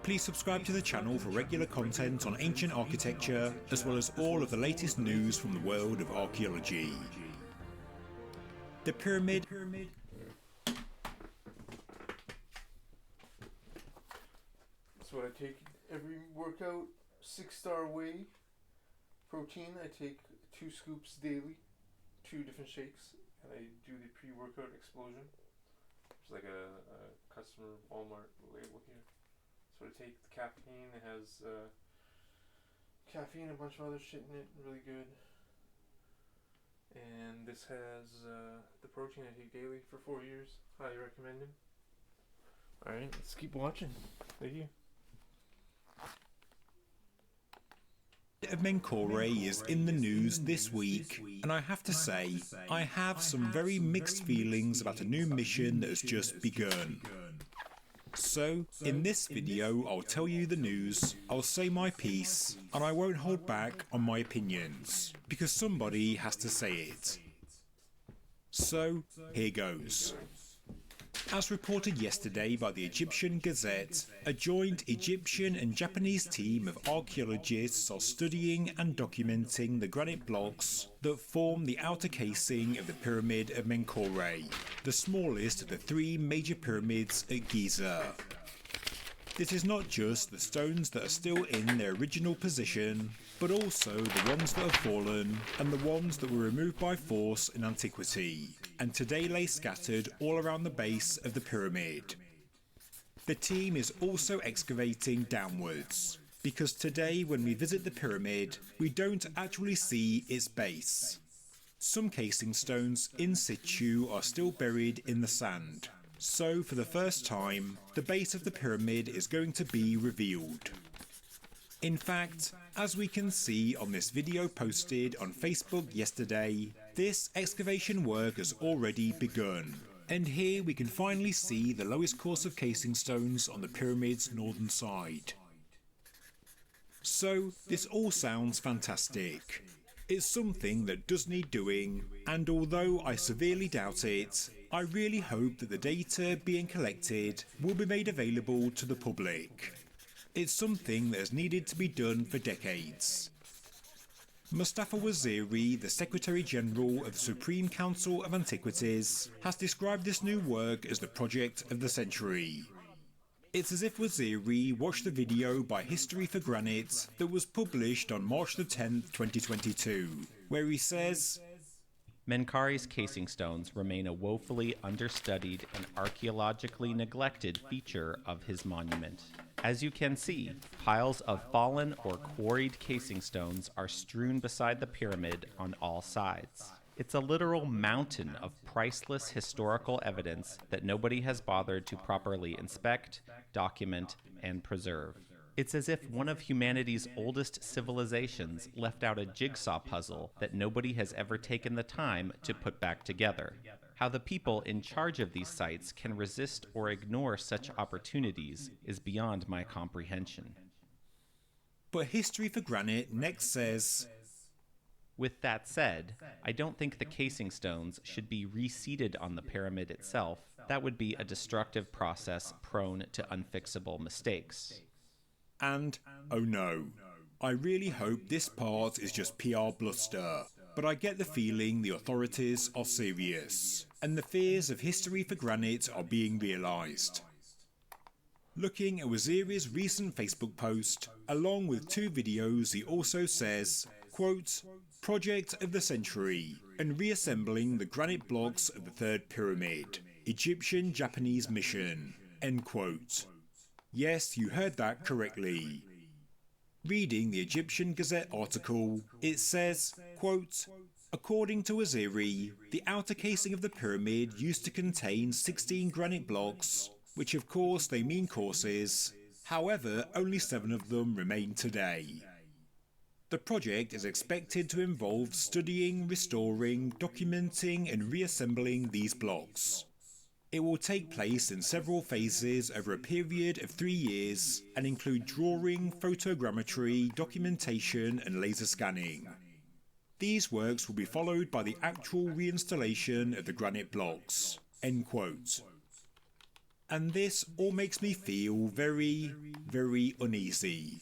Please subscribe to the channel for regular content on ancient architecture, as well as all of the latest news from the world of archaeology. The pyramid. That's what I take every workout. 6-star whey protein. I take 2 scoops daily, 2 different shakes, and I do the pre-workout explosion. It's like a customer Walmart label here. So I take the caffeine. It has caffeine, a bunch of other shit in it, really good. And this has the protein I take daily for 4 years. Highly recommended. Alright, let's keep watching. Thank you. Of Menkaure is in the news this week, and I have to say, I have some very mixed feelings about a new mission that has just begun. So, in this video I'll tell you the news, I'll say my piece, and I won't hold back on my opinions, because somebody has to say it. So, here goes. As reported yesterday by the Egyptian Gazette, a joint Egyptian and Japanese team of archaeologists are studying and documenting the granite blocks that form the outer casing of the Pyramid of Menkaure, the smallest of the 3 major pyramids at Giza. This is not just the stones that are still in their original position, but also the ones that have fallen and the ones that were removed by force in antiquity, and today lay scattered all around the base of the pyramid. The team is also excavating downwards, because today when we visit the pyramid, we don't actually see its base. Some casing stones in situ are still buried in the sand. So for the first time, the base of the pyramid is going to be revealed. In fact, as we can see on this video posted on Facebook yesterday, this excavation work has already begun. And here we can finally see the lowest course of casing stones on the pyramid's northern side. So this all sounds fantastic. It's something that does need doing, and although I severely doubt it, I really hope that the data being collected will be made available to the public. It's something that has needed to be done for decades. Mustafa Waziri, the Secretary General of the Supreme Council of Antiquities, has described this new work as the project of the century. It's as if Waziri watched the video by History for Granite that was published on March the 10th, 2022, where he says, Menkaure's casing stones remain a woefully understudied and archaeologically neglected feature of his monument. As you can see, piles of fallen or quarried casing stones are strewn beside the pyramid on all sides. It's a literal mountain of priceless historical evidence that nobody has bothered to properly inspect, document, and preserve. It's as if one of humanity's oldest civilizations left out a jigsaw puzzle that nobody has ever taken the time to put back together. How the people in charge of these sites can resist or ignore such opportunities is beyond my comprehension. But History for Granite next says, with that said, I don't think the casing stones should be reseated on the pyramid itself. That would be a destructive process prone to unfixable mistakes. And, oh no, I really hope this part is just PR bluster, but I get the feeling the authorities are serious, and the fears of History for Granite are being realised. Looking at Waziri's recent Facebook post, along with 2 videos, he also says, quote, Project of the Century, and reassembling the granite blocks of the 3rd pyramid, Egyptian-Japanese mission, end quote. Yes, you heard that correctly. Reading the Egyptian Gazette article, it says, quote, according to Waziri, the outer casing of the pyramid used to contain 16 granite blocks, which of course they mean courses, however only 7 of them remain today. The project is expected to involve studying, restoring, documenting and reassembling these blocks. It will take place in several phases over a period of 3 years and include drawing, photogrammetry, documentation and laser scanning. These works will be followed by the actual reinstallation of the granite blocks. End quote. And this all makes me feel very very uneasy.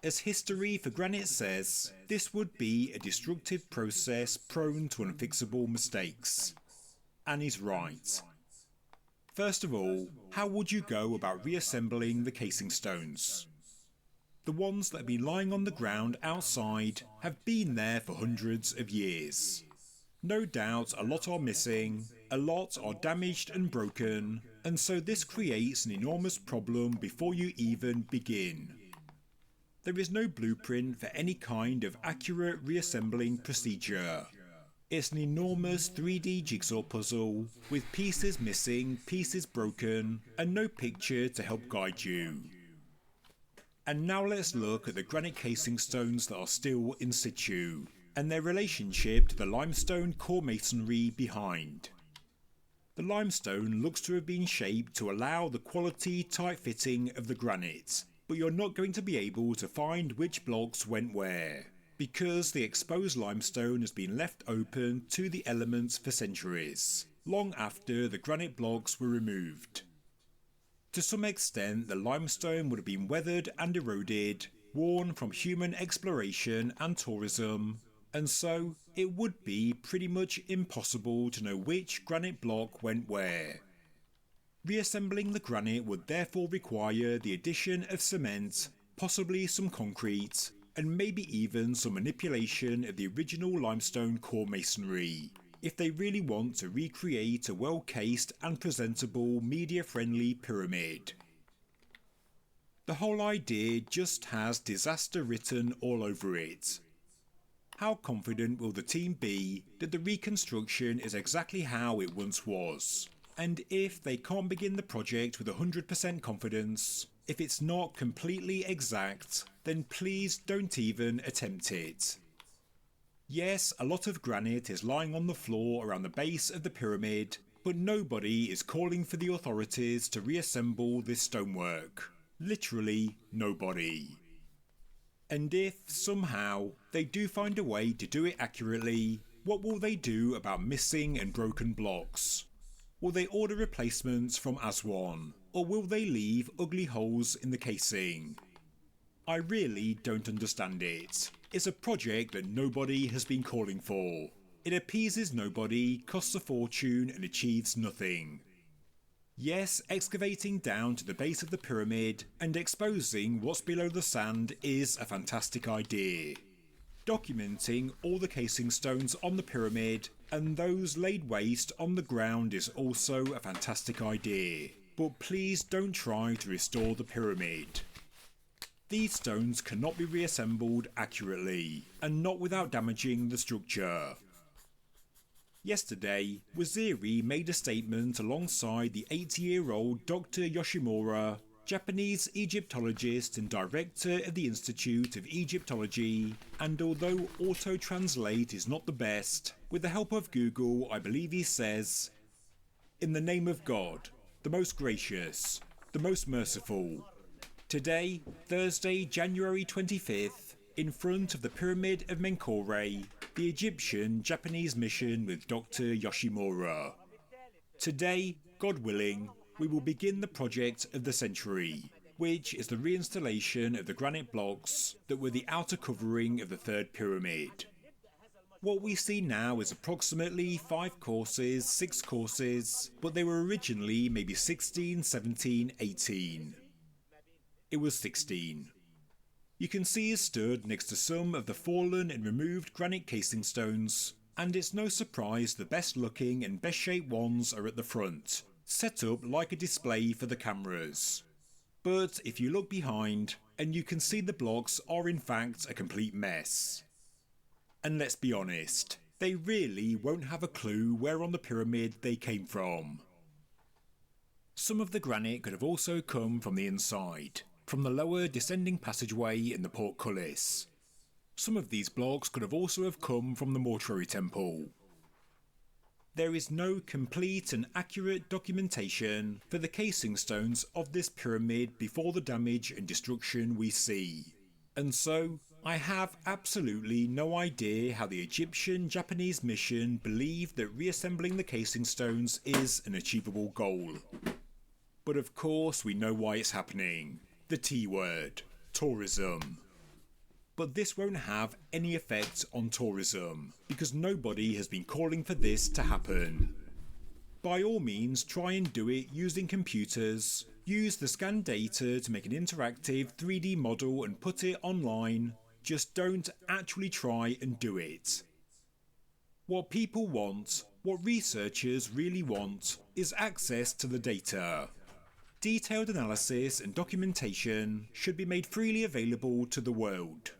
As history for granite says, this would be a destructive process prone to unfixable mistakes. And he's right. First of all, how would you go about reassembling the casing stones? The ones that have been lying on the ground outside have been there for hundreds of years. No doubt a lot are missing, a lot are damaged and broken, and so this creates an enormous problem before you even begin. There is no blueprint for any kind of accurate reassembling procedure. It's an enormous 3D jigsaw puzzle with pieces missing, pieces broken, and no picture to help guide you. And now let's look at the granite casing stones that are still in situ, and their relationship to the limestone core masonry behind. The limestone looks to have been shaped to allow the quality tight fitting of the granite, but you're not going to be able to find which blocks went where, because the exposed limestone has been left open to the elements for centuries, long after the granite blocks were removed. To some extent, the limestone would have been weathered and eroded, worn from human exploration and tourism, and so it would be pretty much impossible to know which granite block went where. Reassembling the granite would therefore require the addition of cement, possibly some concrete, and maybe even some manipulation of the original limestone core masonry, if they really want to recreate a well-cased and presentable media-friendly pyramid. The whole idea just has disaster written all over it. How confident will the team be that the reconstruction is exactly how it once was? And if they can't begin the project with 100% confidence, if it's not completely exact, then please don't even attempt it. Yes, a lot of granite is lying on the floor around the base of the pyramid, but nobody is calling for the authorities to reassemble this stonework. Literally nobody. And if, somehow, they do find a way to do it accurately, what will they do about missing and broken blocks? Will they order replacements from Aswan, or will they leave ugly holes in the casing? I really don't understand it. It's a project that nobody has been calling for. It appeases nobody, costs a fortune and achieves nothing. Yes, excavating down to the base of the pyramid and exposing what's below the sand is a fantastic idea. Documenting all the casing stones on the pyramid and those laid waste on the ground is also a fantastic idea. But please don't try to restore the pyramid. These stones cannot be reassembled accurately, and not without damaging the structure. Yesterday, Waziri made a statement alongside the 80-year-old Dr. Yoshimura, Japanese Egyptologist and director of the Institute of Egyptology, and although auto-translate is not the best, with the help of Google I believe he says, "In the name of God, the most gracious, the most merciful. Today, Thursday, January 25th, in front of the Pyramid of Menkaure, the Egyptian-Japanese mission with Dr. Yoshimura. Today, God willing, we will begin the project of the century, which is the reinstallation of the granite blocks that were the outer covering of the third pyramid. What we see now is approximately 5 courses, 6 courses, but they were originally maybe 16, 17, 18. It was 16. You can see he stood next to some of the fallen and removed granite casing stones, and it's no surprise the best looking and best shaped ones are at the front, set up like a display for the cameras. But if you look behind, and you can see the blocks are in fact a complete mess. And let's be honest, they really won't have a clue where on the pyramid they came from. Some of the granite could have also come from the inside, from the lower descending passageway in the portcullis. Some of these blocks could have also have come from the mortuary temple. There is no complete and accurate documentation for the casing stones of this pyramid before the damage and destruction we see. And so, I have absolutely no idea how the Egyptian-Japanese mission believed that reassembling the casing stones is an achievable goal. But of course we know why it's happening. The T word, tourism. But this won't have any effect on tourism, because nobody has been calling for this to happen. By all means, try and do it using computers. Use the scanned data to make an interactive 3D model and put it online. Just don't actually try and do it. What people want, what researchers really want, is access to the data. Detailed analysis and documentation should be made freely available to the world.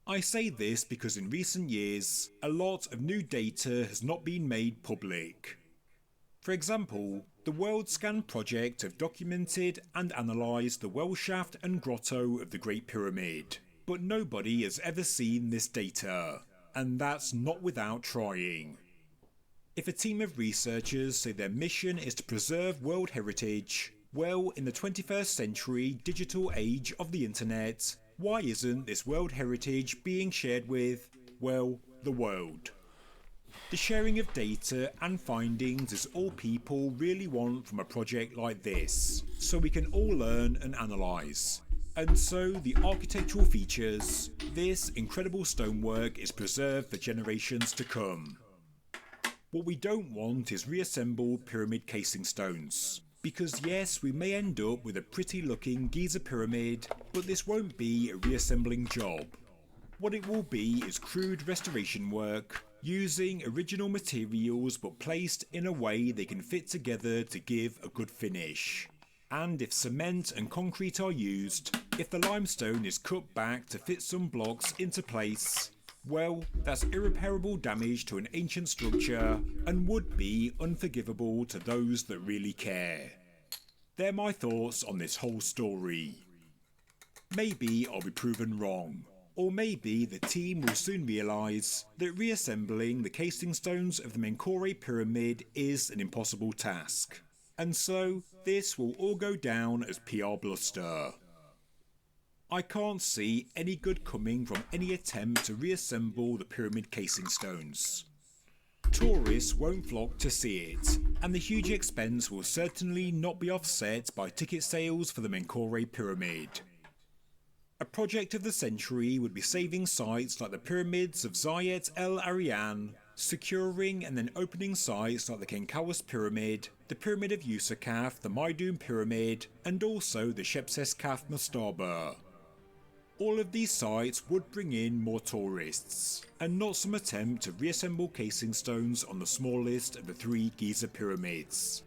I say this because in recent years, a lot of new data has not been made public. For example, the World Scan project have documented and analysed the well shaft and grotto of the Great Pyramid, but nobody has ever seen this data, and that's not without trying. If a team of researchers say their mission is to preserve world heritage, well, in the 21st century digital age of the internet, why isn't this world heritage being shared with, well, the world? The sharing of data and findings is all people really want from a project like this, so we can all learn and analyse. And so the architectural features, this incredible stonework is preserved for generations to come. What we don't want is reassembled pyramid casing stones. Because yes, we may end up with a pretty looking Giza pyramid, but this won't be a reassembling job. What it will be is crude restoration work, using original materials but placed in a way they can fit together to give a good finish. And if cement and concrete are used, if the limestone is cut back to fit some blocks into place, well, that's irreparable damage to an ancient structure and would be unforgivable to those that really care. They're my thoughts on this whole story. Maybe I'll be proven wrong. Or maybe the team will soon realise that reassembling the casing stones of the Menkaure pyramid is an impossible task. And so, this will all go down as PR bluster. I can't see any good coming from any attempt to reassemble the pyramid casing stones. Tourists won't flock to see it, and the huge expense will certainly not be offset by ticket sales for the Menkaure pyramid. A project of the century would be saving sites like the pyramids of Zayat el Arian, securing and then opening sites like the Kenkawas pyramid, the pyramid of Yusakaf, the Maidum pyramid, and also the Shepseskaf Mastaba. All of these sites would bring in more tourists, and not some attempt to reassemble casing stones on the smallest of the 3 Giza pyramids.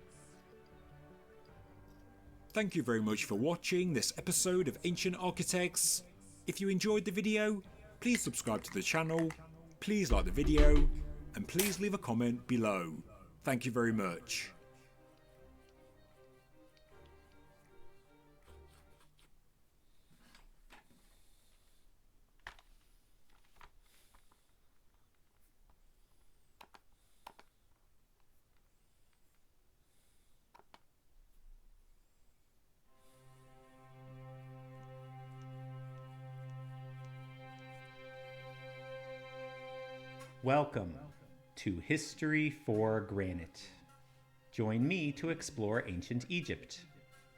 Thank you very much for watching this episode of Ancient Architects. If you enjoyed the video, please subscribe to the channel, please like the video, and please leave a comment below. Thank you very much. Welcome to History for Granite. Join me to explore ancient Egypt.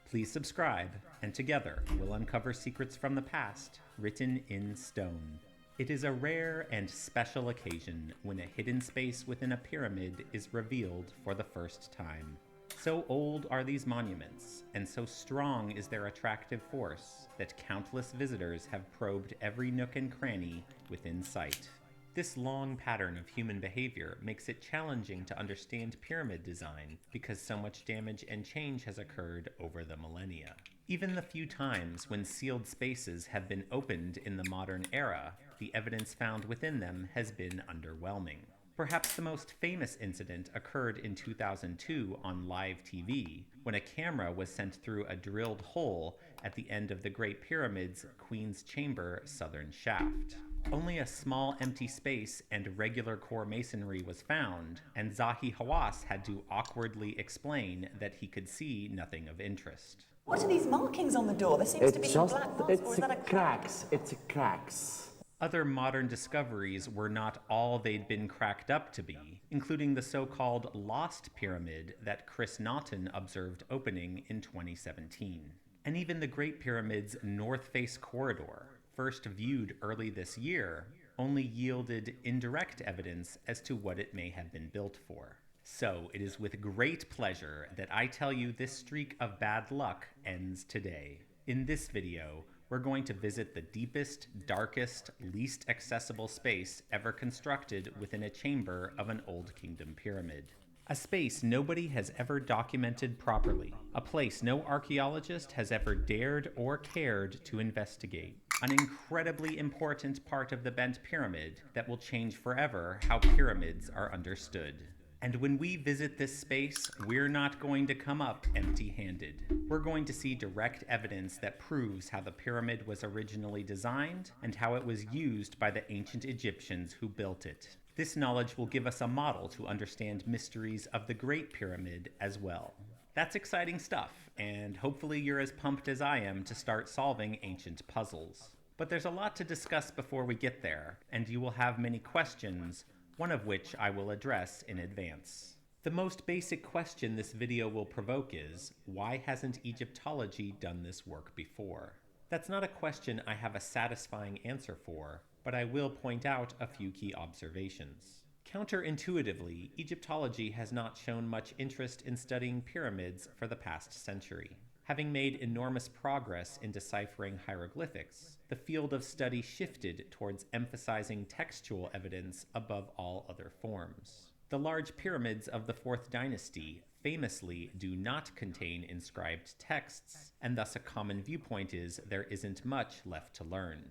Please subscribe, and together we'll uncover secrets from the past written in stone. It is a rare and special occasion when a hidden space within a pyramid is revealed for the first time. So old are these monuments, and so strong is their attractive force, that countless visitors have probed every nook and cranny within sight. This long pattern of human behavior makes it challenging to understand pyramid design because so much damage and change has occurred over the millennia. Even the few times when sealed spaces have been opened in the modern era, the evidence found within them has been underwhelming. Perhaps the most famous incident occurred in 2002 on live TV, when a camera was sent through a drilled hole at the end of the Great Pyramid's Queen's Chamber southern shaft. Only a small empty space and regular core masonry was found, and Zahi Hawass had to awkwardly explain that he could see nothing of interest. What are these markings on the door? There seems to be some black marks, or is that a cracks. It's cracks. Other modern discoveries were not all they'd been cracked up to be, including the so-called Lost Pyramid that Chris Naughton observed opening in 2017. And even the Great Pyramid's north face corridor, first viewed early this year, only yielded indirect evidence as to what it may have been built for. So it is with great pleasure that I tell you this streak of bad luck ends today. In this video, we're going to visit the deepest, darkest, least accessible space ever constructed within a chamber of an Old Kingdom pyramid. A space nobody has ever documented properly. A place no archaeologist has ever dared or cared to investigate. An incredibly important part of the Bent Pyramid that will change forever how pyramids are understood. And when we visit this space, we're not going to come up empty-handed. We're going to see direct evidence that proves how the pyramid was originally designed and how it was used by the ancient Egyptians who built it. This knowledge will give us a model to understand mysteries of the Great Pyramid as well. That's exciting stuff, and hopefully you're as pumped as I am to start solving ancient puzzles. But there's a lot to discuss before we get there, and you will have many questions, one of which I will address in advance. The most basic question this video will provoke is, why hasn't Egyptology done this work before? That's not a question I have a satisfying answer for, but I will point out a few key observations. Counterintuitively, Egyptology has not shown much interest in studying pyramids for the past century. Having made enormous progress in deciphering hieroglyphics, the field of study shifted towards emphasizing textual evidence above all other forms. The large pyramids of the 4th dynasty famously do not contain inscribed texts, and thus a common viewpoint is there isn't much left to learn.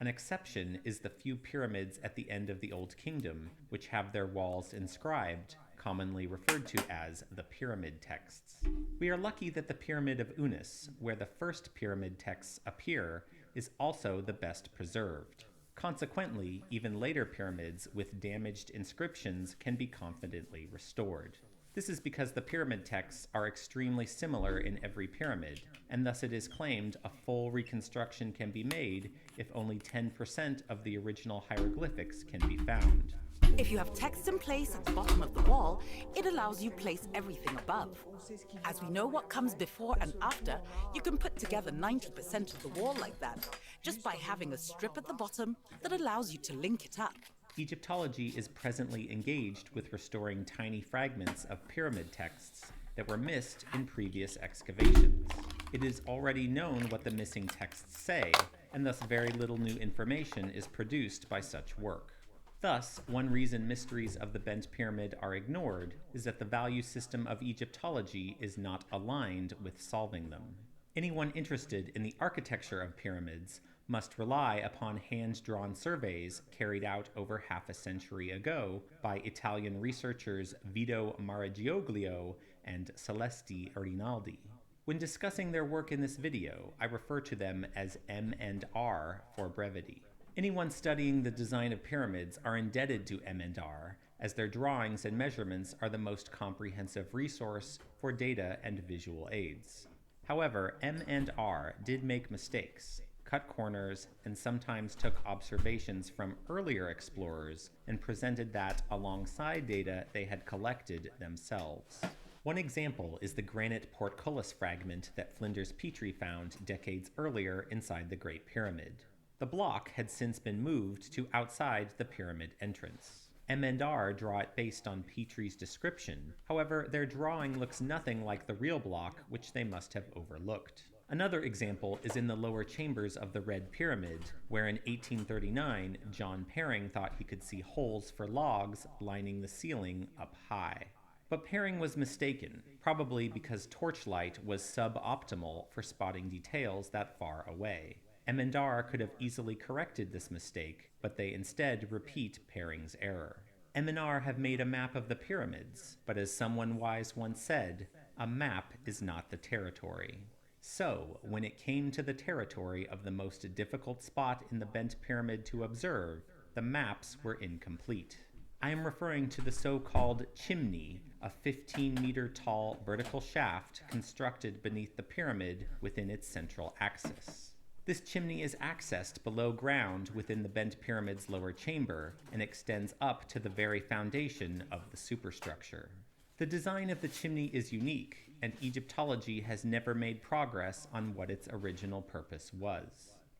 An exception is the few pyramids at the end of the Old Kingdom, which have their walls inscribed, commonly referred to as the pyramid texts. We are lucky that the Pyramid of Unis, where the first pyramid texts appear, is also the best preserved. Consequently, even later pyramids with damaged inscriptions can be confidently restored. This is because the pyramid texts are extremely similar in every pyramid, and thus it is claimed a full reconstruction can be made if only 10% of the original hieroglyphics can be found. If you have text in place at the bottom of the wall, it allows you place everything above. As we know what comes before and after, you can put together 90% of the wall like that, just by having a strip at the bottom that allows you to link it up. Egyptology is presently engaged with restoring tiny fragments of pyramid texts that were missed in previous excavations. It is already known what the missing texts say, and thus very little new information is produced by such work. Thus, one reason mysteries of the Bent Pyramid are ignored is that the value system of Egyptology is not aligned with solving them. Anyone interested in the architecture of pyramids must rely upon hand-drawn surveys carried out over half a century ago by Italian researchers Vito Maragioglio and Celeste Rinaldi. When discussing their work in this video, I refer to them as M&R for brevity. Anyone studying the design of pyramids are indebted to M&R, as their drawings and measurements are the most comprehensive resource for data and visual aids. However, M&R did make mistakes, cut corners, and sometimes took observations from earlier explorers and presented that alongside data they had collected themselves. One example is the granite portcullis fragment that Flinders Petrie found decades earlier inside the Great Pyramid. The block had since been moved to outside the pyramid entrance. M&R draw it based on Petrie's description. However, their drawing looks nothing like the real block, which they must have overlooked. Another example is in the lower chambers of the Red Pyramid, where in 1839, John Perring thought he could see holes for logs lining the ceiling up high. But Perring was mistaken, probably because torchlight was suboptimal for spotting details that far away. M&R could have easily corrected this mistake, but they instead repeat Perring's error. M&R have made a map of the pyramids, but as someone wise once said, a map is not the territory. So, when it came to the territory of the most difficult spot in the Bent Pyramid to observe, the maps were incomplete. I am referring to the so-called chimney, a 15-meter tall vertical shaft constructed beneath the pyramid within its central axis. This chimney is accessed below ground within the Bent Pyramid's lower chamber and extends up to the very foundation of the superstructure. The design of the chimney is unique, and Egyptology has never made progress on what its original purpose was.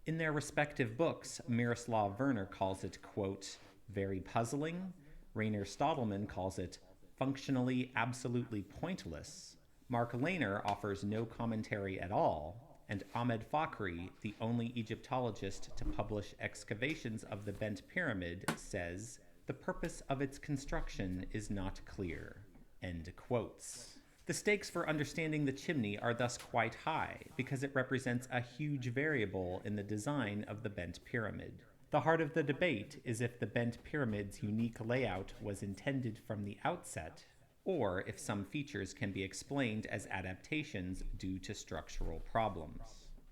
In their respective books, Miroslav Werner calls it, quote, very puzzling, Rainer Stadelman calls it functionally absolutely pointless, Mark Lehner offers no commentary at all, and Ahmed Fakhri, the only Egyptologist to publish excavations of the bent pyramid, says, the purpose of its construction is not clear. End quotes. The stakes for understanding the chimney are thus quite high, because it represents a huge variable in the design of the bent pyramid. The heart of the debate is if the bent pyramid's unique layout was intended from the outset, or if some features can be explained as adaptations due to structural problems.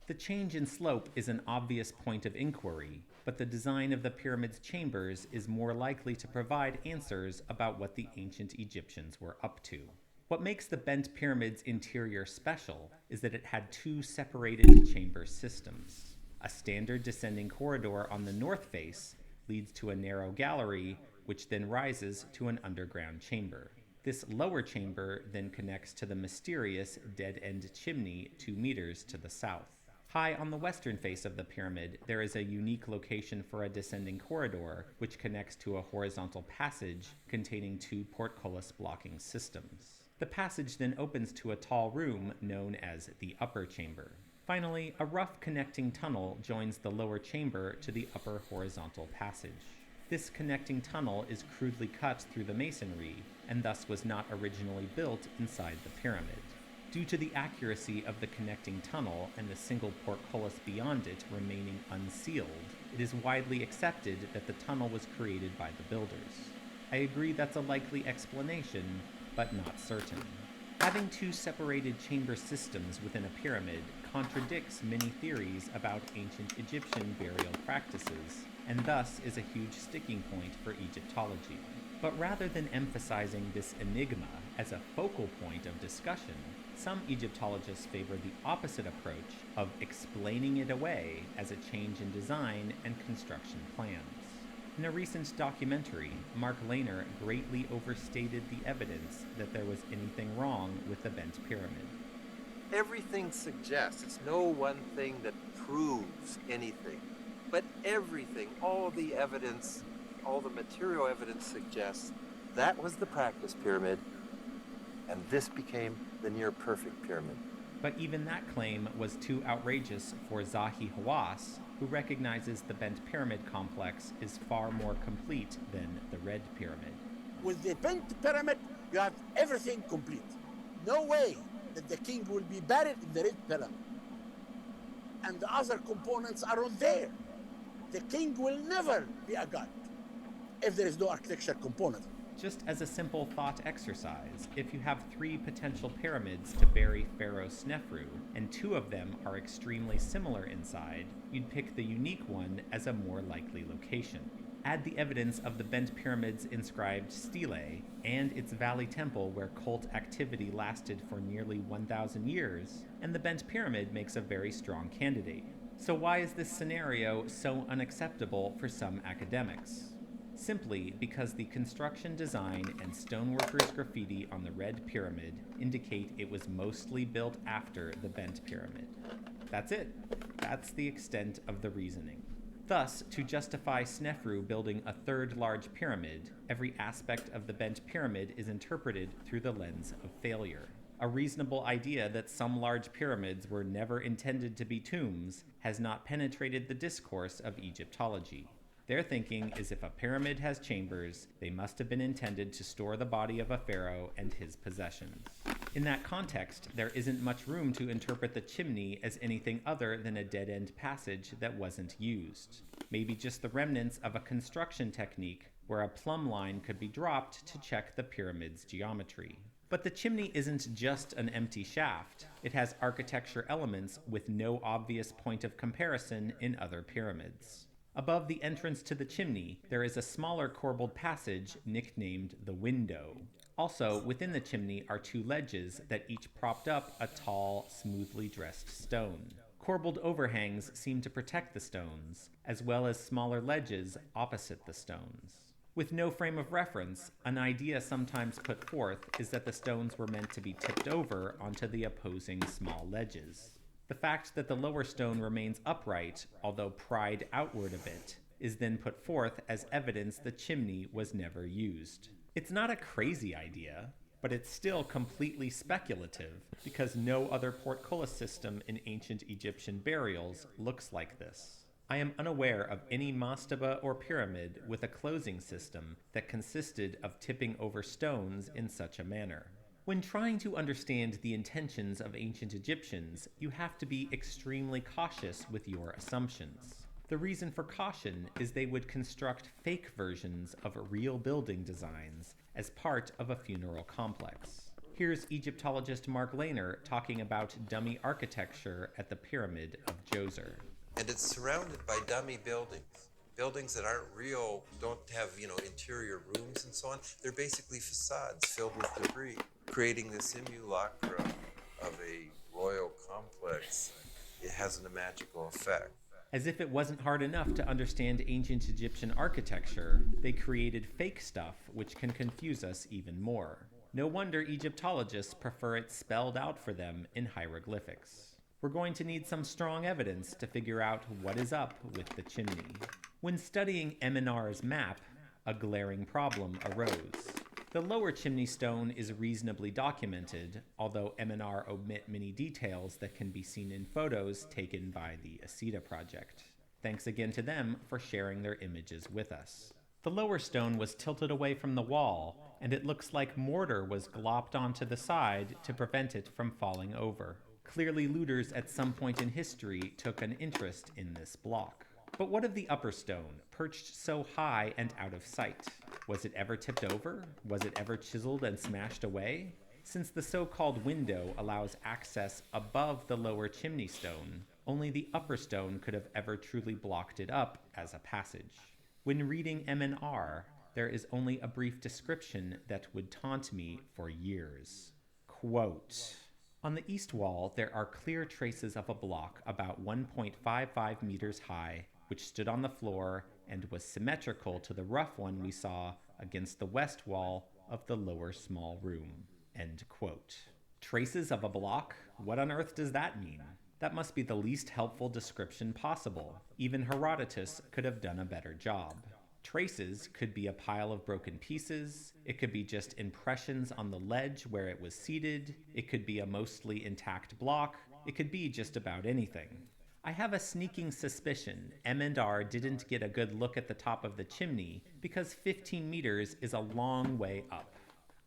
The change in slope is an obvious point of inquiry, but the design of the pyramid's chambers is more likely to provide answers about what the ancient Egyptians were up to. What makes the bent pyramid's interior special is that it had two separated chamber systems. A standard descending corridor on the north face leads to a narrow gallery, which then rises to an underground chamber. This lower chamber then connects to the mysterious dead-end chimney 2 meters to the south. High on the western face of the pyramid, there is a unique location for a descending corridor, which connects to a horizontal passage containing 2 portcullis blocking systems. The passage then opens to a tall room known as the upper chamber. Finally, a rough connecting tunnel joins the lower chamber to the upper horizontal passage. This connecting tunnel is crudely cut through the masonry, and thus was not originally built inside the pyramid. Due to the accuracy of the connecting tunnel and the single portcullis beyond it remaining unsealed, it is widely accepted that the tunnel was created by the builders. I agree that's a likely explanation, but not certain. Having 2 separated chamber systems within a pyramid contradicts many theories about ancient Egyptian burial practices, and thus is a huge sticking point for Egyptology. But rather than emphasizing this enigma as a focal point of discussion, some Egyptologists favor the opposite approach of explaining it away as a change in design and construction plans. In a recent documentary, Mark Lehner greatly overstated the evidence that there was anything wrong with the bent pyramid. Everything suggests, it's no one thing that proves anything, but everything, all the evidence, all the material evidence suggests that was the practice pyramid, and this became the near-perfect pyramid. But even that claim was too outrageous for Zahi Hawass, who recognizes the bent pyramid complex is far more complete than the red pyramid. With the bent pyramid, you have everything complete. No way that the king will be buried in the red pyramid. And the other components are not there. The king will never be a god if there is no architecture component. Just as a simple thought exercise, if you have 3 potential pyramids to bury Pharaoh Snefru, and 2 of them are extremely similar inside, you'd pick the unique one as a more likely location. Add the evidence of the bent pyramid's inscribed stele, and its valley temple where cult activity lasted for nearly 1,000 years, and the bent pyramid makes a very strong candidate. So why is this scenario so unacceptable for some academics? Simply because the construction design and stoneworkers' graffiti on the red pyramid indicate it was mostly built after the bent pyramid. That's it. That's the extent of the reasoning. Thus, to justify Snefru building a 3rd large pyramid, every aspect of the bent pyramid is interpreted through the lens of failure. A reasonable idea that some large pyramids were never intended to be tombs has not penetrated the discourse of Egyptology. Their thinking is if a pyramid has chambers, they must have been intended to store the body of a pharaoh and his possessions. In that context, there isn't much room to interpret the chimney as anything other than a dead-end passage that wasn't used. Maybe just the remnants of a construction technique where a plumb line could be dropped to check the pyramid's geometry. But the chimney isn't just an empty shaft. It has architecture elements with no obvious point of comparison in other pyramids. Above the entrance to the chimney, there is a smaller corbelled passage nicknamed the window. Also, within the chimney are 2 ledges that each propped up a tall, smoothly dressed stone. Corbelled overhangs seem to protect the stones, as well as smaller ledges opposite the stones. With no frame of reference, an idea sometimes put forth is that the stones were meant to be tipped over onto the opposing small ledges. The fact that the lower stone remains upright, although pried outward a bit, is then put forth as evidence the chimney was never used. It's not a crazy idea, but it's still completely speculative because no other portcullis system in ancient Egyptian burials looks like this. I am unaware of any mastaba or pyramid with a closing system that consisted of tipping over stones in such a manner. When trying to understand the intentions of ancient Egyptians, you have to be extremely cautious with your assumptions. The reason for caution is they would construct fake versions of real building designs as part of a funeral complex. Here's Egyptologist Mark Lehner talking about dummy architecture at the Pyramid of Djoser. And it's surrounded by dummy buildings. Buildings that aren't real, don't have, interior rooms and so on. They're basically facades filled with debris, creating this simulacra of a royal complex. It has a magical effect. As if it wasn't hard enough to understand ancient Egyptian architecture, they created fake stuff which can confuse us even more. No wonder Egyptologists prefer it spelled out for them in hieroglyphics. We're going to need some strong evidence to figure out what is up with the chimney. When studying M&R's map, a glaring problem arose. The lower chimney stone is reasonably documented, although M&R omit many details that can be seen in photos taken by the ACIDA project. Thanks again to them for sharing their images with us. The lower stone was tilted away from the wall, and it looks like mortar was glopped onto the side to prevent it from falling over. Clearly, looters at some point in history took an interest in this block. But what of the upper stone, perched so high and out of sight? Was it ever tipped over? Was it ever chiseled and smashed away? Since the so-called window allows access above the lower chimney stone, only the upper stone could have ever truly blocked it up as a passage. When reading M&R, there is only a brief description that would taunt me for years. Quote, "On the east wall, there are clear traces of a block about 1.55 meters high, which stood on the floor and was symmetrical to the rough one we saw against the west wall of the lower small room." End quote. Traces of a block? What on earth does that mean? That must be the least helpful description possible. Even Herodotus could have done a better job. Traces could be a pile of broken pieces, it could be just impressions on the ledge where it was seated, it could be a mostly intact block, it could be just about anything. I have a sneaking suspicion M&R didn't get a good look at the top of the chimney because 15 meters is a long way up.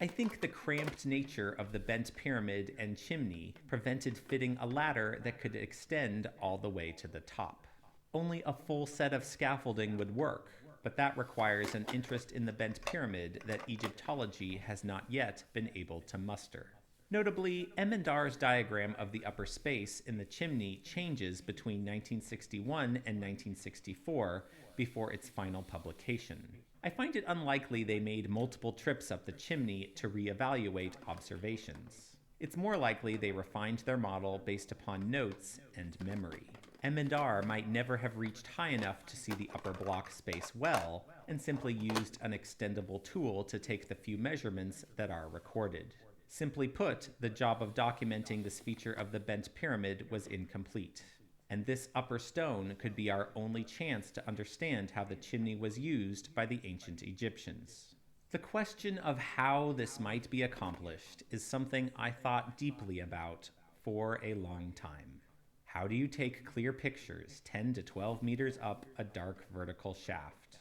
I think the cramped nature of the bent pyramid and chimney prevented fitting a ladder that could extend all the way to the top. Only a full set of scaffolding would work, but that requires an interest in the bent pyramid that Egyptology has not yet been able to muster. Notably, M&R's diagram of the upper space in the chimney changes between 1961 and 1964 before its final publication. I find it unlikely they made multiple trips up the chimney to reevaluate observations. It's more likely they refined their model based upon notes and memory. M&R might never have reached high enough to see the upper block space well, and simply used an extendable tool to take the few measurements that are recorded. Simply put, the job of documenting this feature of the bent pyramid was incomplete. And this upper stone could be our only chance to understand how the chimney was used by the ancient Egyptians. The question of how this might be accomplished is something I thought deeply about for a long time. How do you take clear pictures 10 to 12 meters up a dark vertical shaft?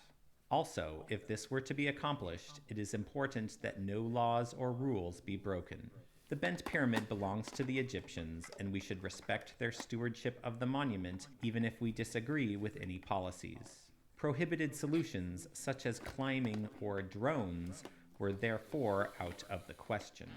Also, if this were to be accomplished, it is important that no laws or rules be broken. The bent pyramid belongs to the Egyptians, and we should respect their stewardship of the monument even if we disagree with any policies. Prohibited solutions, such as climbing or drones, were therefore out of the question.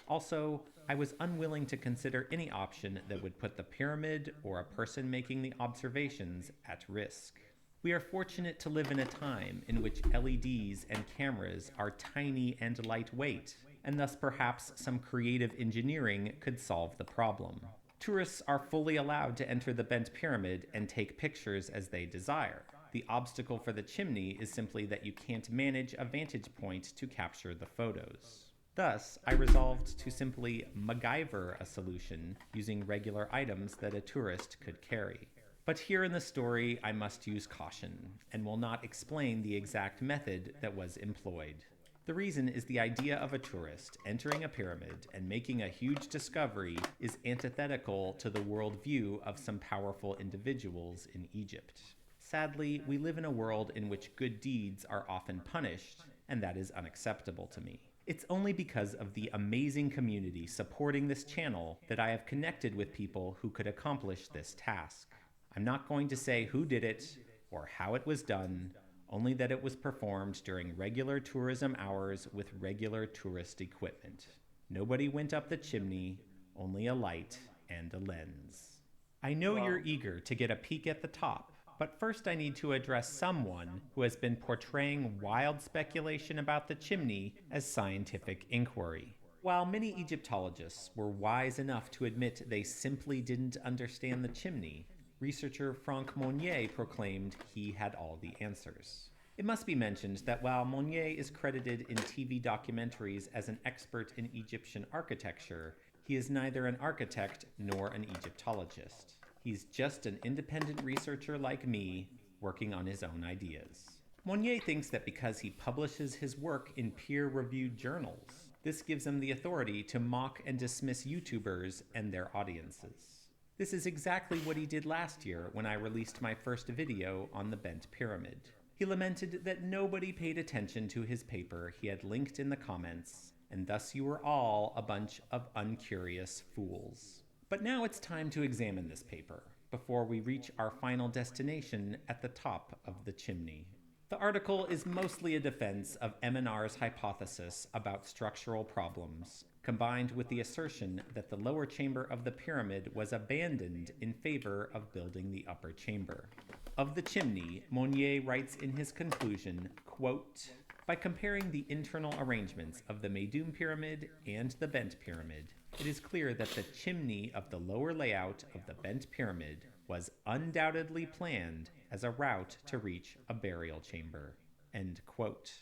Also, I was unwilling to consider any option that would put the pyramid or a person making the observations at risk. We are fortunate to live in a time in which LEDs and cameras are tiny and lightweight, and thus perhaps some creative engineering could solve the problem. Tourists are fully allowed to enter the bent pyramid and take pictures as they desire. The obstacle for the chimney is simply that you can't manage a vantage point to capture the photos. Thus, I resolved to simply MacGyver a solution using regular items that a tourist could carry. But here in the story, I must use caution and will not explain the exact method that was employed. The reason is the idea of a tourist entering a pyramid and making a huge discovery is antithetical to the worldview of some powerful individuals in Egypt. Sadly, we live in a world in which good deeds are often punished, and that is unacceptable to me. It's only because of the amazing community supporting this channel that I have connected with people who could accomplish this task. I'm not going to say who did it or how it was done, only that it was performed during regular tourism hours with regular tourist equipment. Nobody went up the chimney, only a light and a lens. I know you're eager to get a peek at the top, but first I need to address someone who has been portraying wild speculation about the chimney as scientific inquiry. While many Egyptologists were wise enough to admit they simply didn't understand the chimney, researcher Franck Monnier proclaimed he had all the answers. It must be mentioned that while Monnier is credited in TV documentaries as an expert in Egyptian architecture, he is neither an architect nor an Egyptologist. He's just an independent researcher like me, working on his own ideas. Monnier thinks that because he publishes his work in peer-reviewed journals, this gives him the authority to mock and dismiss YouTubers and their audiences. This is exactly what he did last year when I released my first video on the bent pyramid. He lamented that nobody paid attention to his paper he had linked in the comments, and thus you were all a bunch of uncurious fools. But now it's time to examine this paper before we reach our final destination at the top of the chimney. The article is mostly a defense of M&R's hypothesis about structural problems, combined with the assertion that the lower chamber of the pyramid was abandoned in favor of building the upper chamber. Of the chimney, Monnier writes in his conclusion, quote, "By comparing the internal arrangements of the Meidum pyramid and the bent pyramid, it is clear that the chimney of the lower layout of the bent pyramid was undoubtedly planned as a route to reach a burial chamber." End quote.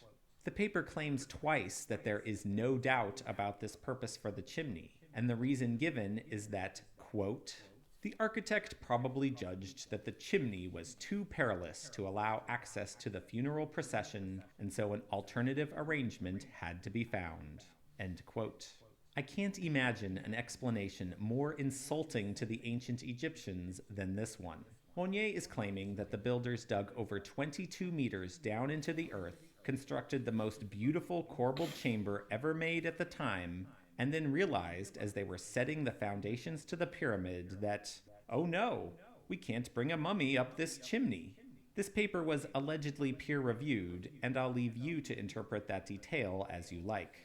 The paper claims twice that there is no doubt about this purpose for the chimney, and the reason given is that, quote, "The architect probably judged that the chimney was too perilous to allow access to the funeral procession, and so an alternative arrangement had to be found." End quote. I can't imagine an explanation more insulting to the ancient Egyptians than this one. Monnier is claiming that the builders dug over 22 meters down into the earth, constructed the most beautiful corbelled chamber ever made at the time, and then realized as they were setting the foundations to the pyramid that, oh no, we can't bring a mummy up this chimney. This paper was allegedly peer-reviewed, and I'll leave you to interpret that detail as you like.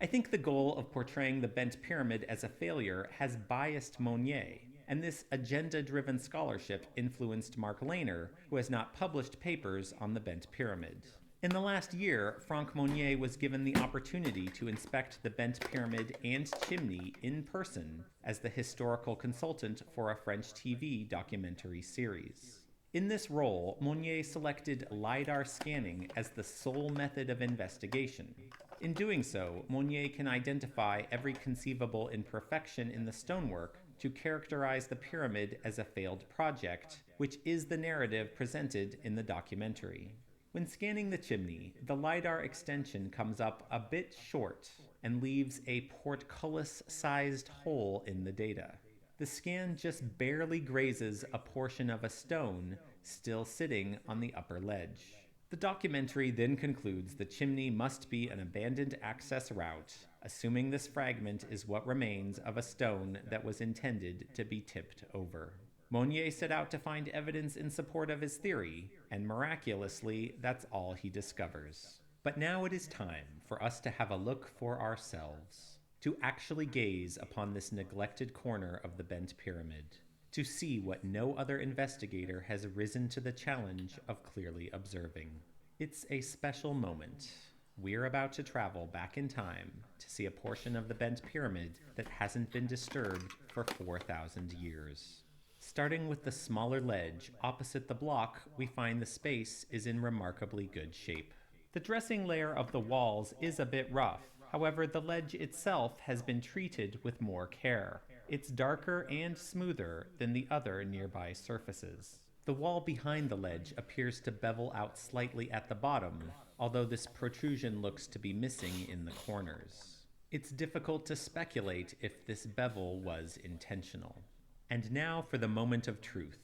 I think the goal of portraying the bent pyramid as a failure has biased Monnier, and this agenda-driven scholarship influenced Mark Lehner, who has not published papers on the bent pyramid. In the last year, Franck Monnier was given the opportunity to inspect the bent pyramid and chimney in person as the historical consultant for a French TV documentary series. In this role, Monnier selected LiDAR scanning as the sole method of investigation. In doing so, Monnier can identify every conceivable imperfection in the stonework to characterize the pyramid as a failed project, which is the narrative presented in the documentary. When scanning the chimney, the LiDAR extension comes up a bit short and leaves a portcullis-sized hole in the data. The scan just barely grazes a portion of a stone still sitting on the upper ledge. The documentary then concludes the chimney must be an abandoned access route, assuming this fragment is what remains of a stone that was intended to be tipped over. Monnier set out to find evidence in support of his theory, and miraculously, that's all he discovers. But now it is time for us to have a look for ourselves, to actually gaze upon this neglected corner of the bent pyramid, to see what no other investigator has risen to the challenge of clearly observing. It's a special moment. We're about to travel back in time to see a portion of the bent pyramid that hasn't been disturbed for 4,000 years. Starting with the smaller ledge opposite the block, we find the space is in remarkably good shape. The dressing layer of the walls is a bit rough. However, the ledge itself has been treated with more care. It's darker and smoother than the other nearby surfaces. The wall behind the ledge appears to bevel out slightly at the bottom, although this protrusion looks to be missing in the corners. It's difficult to speculate if this bevel was intentional. And now for the moment of truth,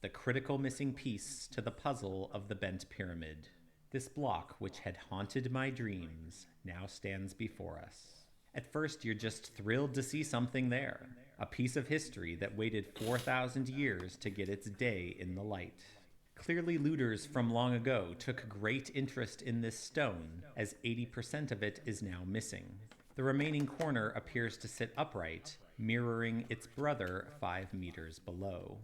the critical missing piece to the puzzle of the bent pyramid. This block, which had haunted my dreams, now stands before us. At first, you're just thrilled to see something there, a piece of history that waited 4,000 years to get its day in the light. Clearly, looters from long ago took great interest in this stone, as 80% of it is now missing. The remaining corner appears to sit upright, mirroring its brother 5 meters below.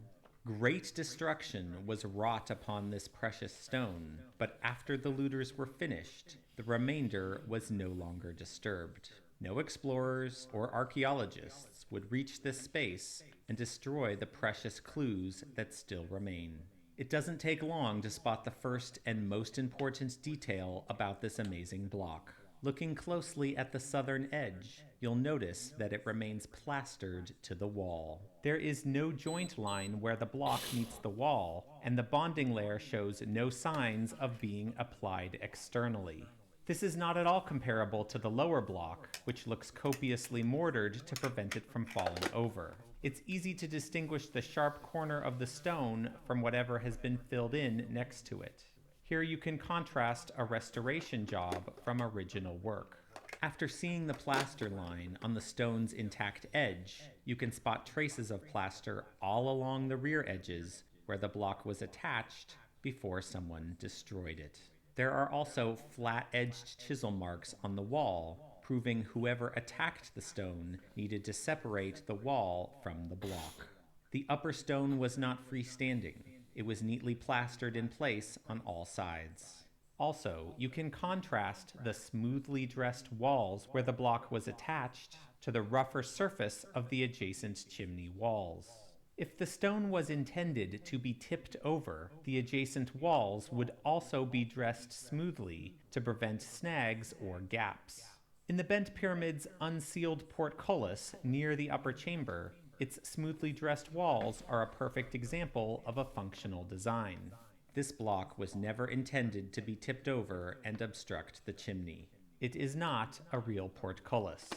Great destruction was wrought upon this precious stone, but after the looters were finished, the remainder was no longer disturbed. No explorers or archaeologists would reach this space and destroy the precious clues that still remain. It doesn't take long to spot the first and most important detail about this amazing block. Looking closely at the southern edge, you'll notice that it remains plastered to the wall. There is no joint line where the block meets the wall, and the bonding layer shows no signs of being applied externally. This is not at all comparable to the lower block, which looks copiously mortared to prevent it from falling over. It's easy to distinguish the sharp corner of the stone from whatever has been filled in next to it. Here you can contrast a restoration job from original work. After seeing the plaster line on the stone's intact edge, you can spot traces of plaster all along the rear edges where the block was attached before someone destroyed it. There are also flat-edged chisel marks on the wall, proving whoever attacked the stone needed to separate the wall from the block. The upper stone was not freestanding. It was neatly plastered in place on all sides. Also, you can contrast the smoothly dressed walls where the block was attached to the rougher surface of the adjacent chimney walls. If the stone was intended to be tipped over, the adjacent walls would also be dressed smoothly to prevent snags or gaps. In the bent pyramid's unsealed portcullis near the upper chamber, its smoothly dressed walls are a perfect example of a functional design. This block was never intended to be tipped over and obstruct the chimney. It is not a real portcullis.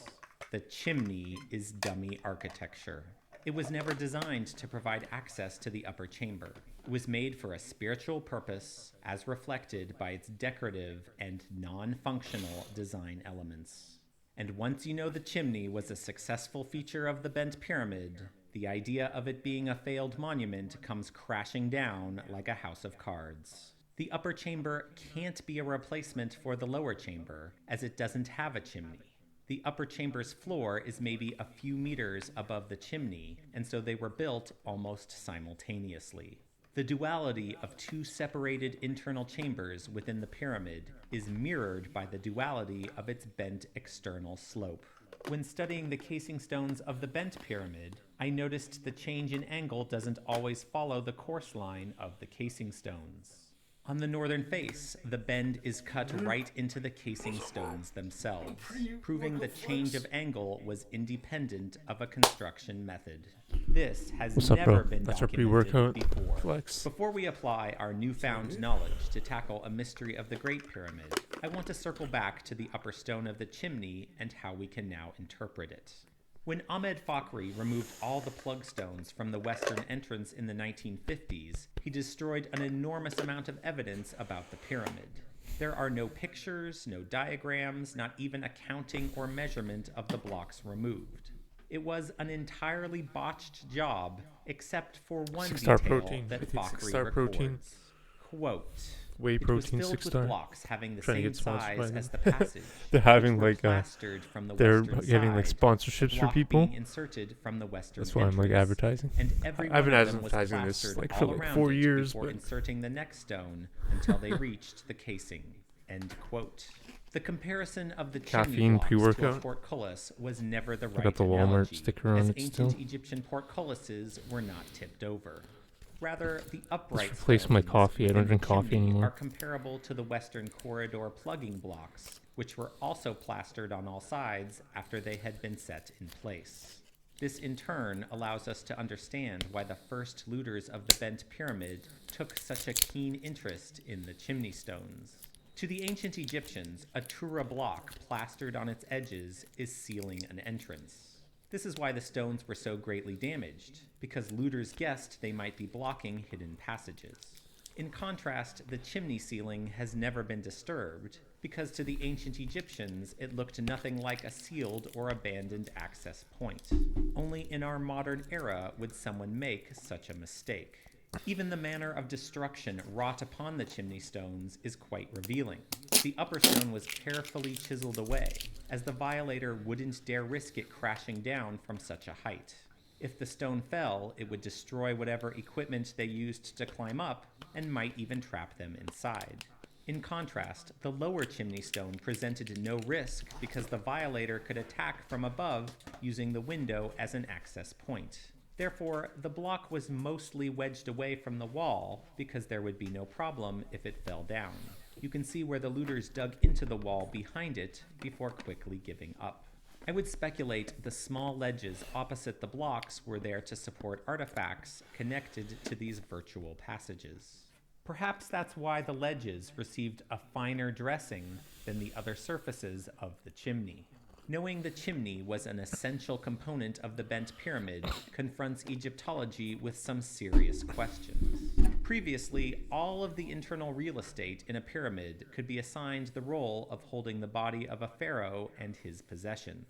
The chimney is dummy architecture. It was never designed to provide access to the upper chamber. It was made for a spiritual purpose, as reflected by its decorative and non-functional design elements. And once you know the chimney was a successful feature of the bent pyramid, the idea of it being a failed monument comes crashing down like a house of cards. The upper chamber can't be a replacement for the lower chamber, as it doesn't have a chimney. The upper chamber's floor is maybe a few meters above the chimney, and so they were built almost simultaneously. The duality of two separated internal chambers within the pyramid is mirrored by the duality of its bent external slope. When studying the casing stones of the bent pyramid, I noticed the change in angle doesn't always follow the course line of the casing stones. On the northern face, the bend is cut right into the casing stones themselves, proving the change of angle was independent of a construction method. This has never been documented before. Flex. Before we apply our newfound knowledge to tackle a mystery of the Great Pyramid, I want to circle back to the upper stone of the chimney and how we can now interpret it. When Ahmed Fakhri removed all the plug stones from the western entrance in the 1950s, he destroyed an enormous amount of evidence about the pyramid. There are no pictures, no diagrams, not even a counting or measurement of the blocks removed. It was an entirely botched job, except for one detail that Fakhri records. Quote, whey protein, 6 star. Blocks having the same size as the passage. They're having like they're getting like side, sponsorships for people. Inserted from the western That's why I'm like advertising. And every I've been one of them advertising was this plastered like for all like around 4 it years, before but inserting the next stone until they reached the casing. End quote. The comparison of the Caffeine chimney blocks to a pre-workout. portcullis was never the I right got the Walmart analogy, sticker on as it ancient still. Egyptian portcullises were not tipped over. Rather, the upright Just replace my stones coffee. I don't within drink the coffee chimney anymore. are comparable to the Western corridor plugging blocks, which were also plastered on all sides after they had been set in place. This in turn allows us to understand why the first looters of the bent pyramid took such a keen interest in the chimney stones. To the ancient Egyptians, a tura block plastered on its edges is sealing an entrance. This is why the stones were so greatly damaged, because looters guessed they might be blocking hidden passages. In contrast, the chimney ceiling has never been disturbed, because to the ancient Egyptians it looked nothing like a sealed or abandoned access point. Only in our modern era would someone make such a mistake. Even the manner of destruction wrought upon the chimney stones is quite revealing. The upper stone was carefully chiseled away, as the violator wouldn't dare risk it crashing down from such a height. If the stone fell, it would destroy whatever equipment they used to climb up, and might even trap them inside. In contrast, the lower chimney stone presented no risk because the violator could attack from above using the window as an access point. Therefore, the block was mostly wedged away from the wall because there would be no problem if it fell down. You can see where the looters dug into the wall behind it before quickly giving up. I would speculate the small ledges opposite the blocks were there to support artifacts connected to these virtual passages. Perhaps that's why the ledges received a finer dressing than the other surfaces of the chimney. Knowing the chimney was an essential component of the bent pyramid confronts Egyptology with some serious questions. Previously, all of the internal real estate in a pyramid could be assigned the role of holding the body of a pharaoh and his possessions.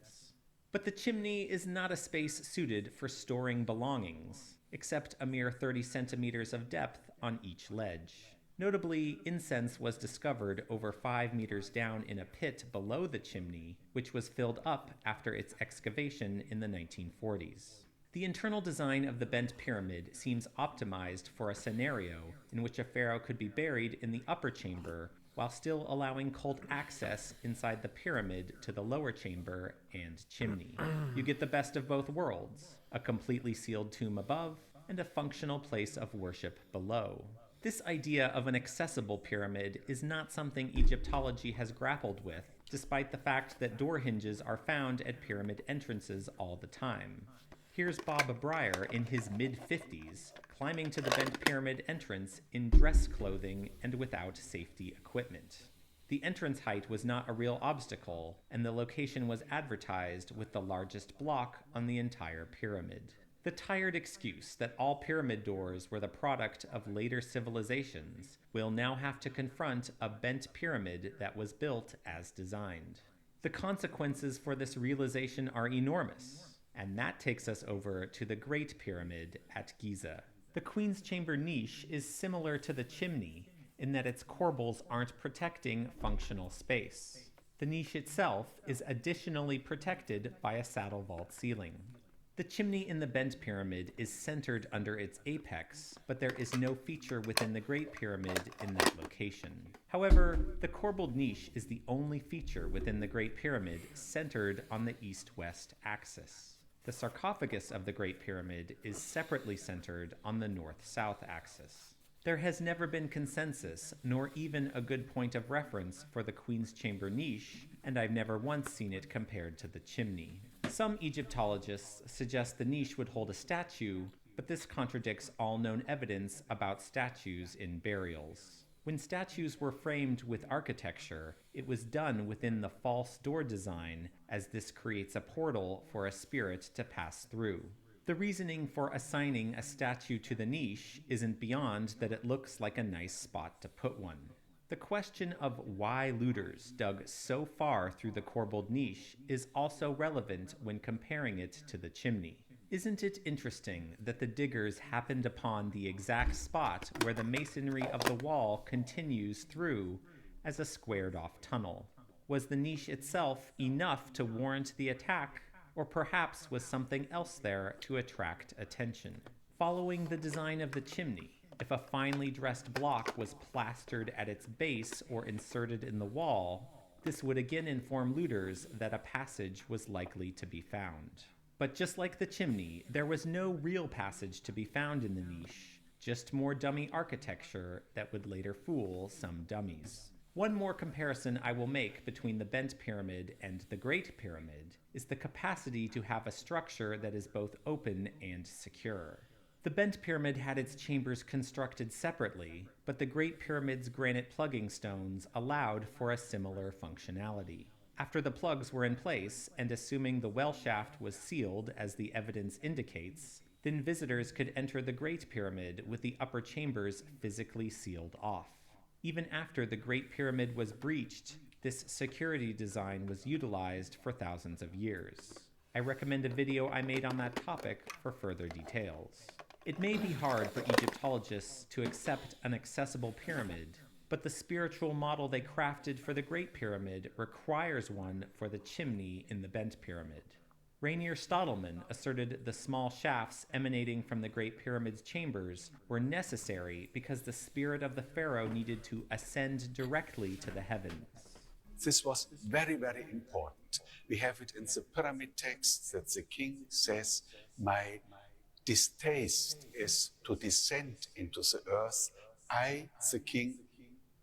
But the chimney is not a space suited for storing belongings, except a mere 30 centimeters of depth on each ledge. Notably, incense was discovered over 5 meters down in a pit below the chimney, which was filled up after its excavation in the 1940s. The internal design of the bent pyramid seems optimized for a scenario in which a pharaoh could be buried in the upper chamber while still allowing cult access inside the pyramid to the lower chamber and chimney. You get the best of both worlds, a completely sealed tomb above and a functional place of worship below. This idea of an accessible pyramid is not something Egyptology has grappled with, despite the fact that door hinges are found at pyramid entrances all the time. Here's Bob Breyer in his mid-50s, climbing to the bent pyramid entrance in dress clothing and without safety equipment. The entrance height was not a real obstacle, and the location was advertised with the largest block on the entire pyramid. The tired excuse that all pyramid doors were the product of later civilizations will now have to confront a bent pyramid that was built as designed. The consequences for this realization are enormous, and that takes us over to the Great Pyramid at Giza. The Queen's Chamber niche is similar to the chimney in that its corbels aren't protecting functional space. The niche itself is additionally protected by a saddle vault ceiling. The chimney in the bent pyramid is centered under its apex, but there is no feature within the Great Pyramid in that location. However, the corbelled niche is the only feature within the Great Pyramid centered on the east-west axis. The sarcophagus of the Great Pyramid is separately centered on the north-south axis. There has never been consensus, nor even a good point of reference for the Queen's Chamber niche, and I've never once seen it compared to the chimney. Some Egyptologists suggest the niche would hold a statue, but this contradicts all known evidence about statues in burials. When statues were framed with architecture, it was done within the false door design, as this creates a portal for a spirit to pass through. The reasoning for assigning a statue to the niche isn't beyond that it looks like a nice spot to put one. The question of why looters dug so far through the corbelled niche is also relevant when comparing it to the chimney. Isn't it interesting that the diggers happened upon the exact spot where the masonry of the wall continues through as a squared-off tunnel? Was the niche itself enough to warrant the attack, or perhaps was something else there to attract attention? Following the design of the chimney, If a finely dressed block was plastered at its base or inserted in the wall, this would again inform looters that a passage was likely to be found. But just like the chimney, there was no real passage to be found in the niche, just more dummy architecture that would later fool some dummies. One more comparison I will make between the Bent Pyramid and the Great Pyramid is the capacity to have a structure that is both open and secure. The Bent Pyramid had its chambers constructed separately, but the Great Pyramid's granite plugging stones allowed for a similar functionality. After the plugs were in place, and assuming the well shaft was sealed as the evidence indicates, then visitors could enter the Great Pyramid with the upper chambers physically sealed off. Even after the Great Pyramid was breached, this security design was utilized for thousands of years. I recommend a video I made on that topic for further details. It may be hard for Egyptologists to accept an accessible pyramid, but the spiritual model they crafted for the Great Pyramid requires one for the chimney in the Bent Pyramid. Rainier Stottleman asserted the small shafts emanating from the Great Pyramid's chambers were necessary because the spirit of the pharaoh needed to ascend directly to the heavens. This was very, very important. We have it in the pyramid text that the king says, "My distaste is to descend into the earth. I, the king,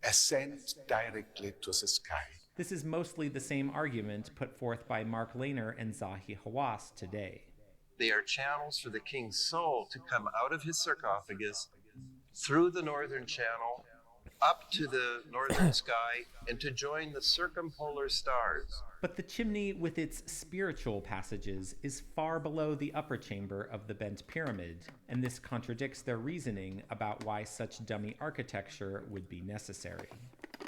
ascend directly to the sky." This is mostly the same argument put forth by Mark Lehner and Zahi Hawass today. They are channels for the king's soul to come out of his sarcophagus, through the northern channel, up to the northern sky, and to join the circumpolar stars. But the chimney with its spiritual passages is far below the upper chamber of the Bent Pyramid, and this contradicts their reasoning about why such dummy architecture would be necessary.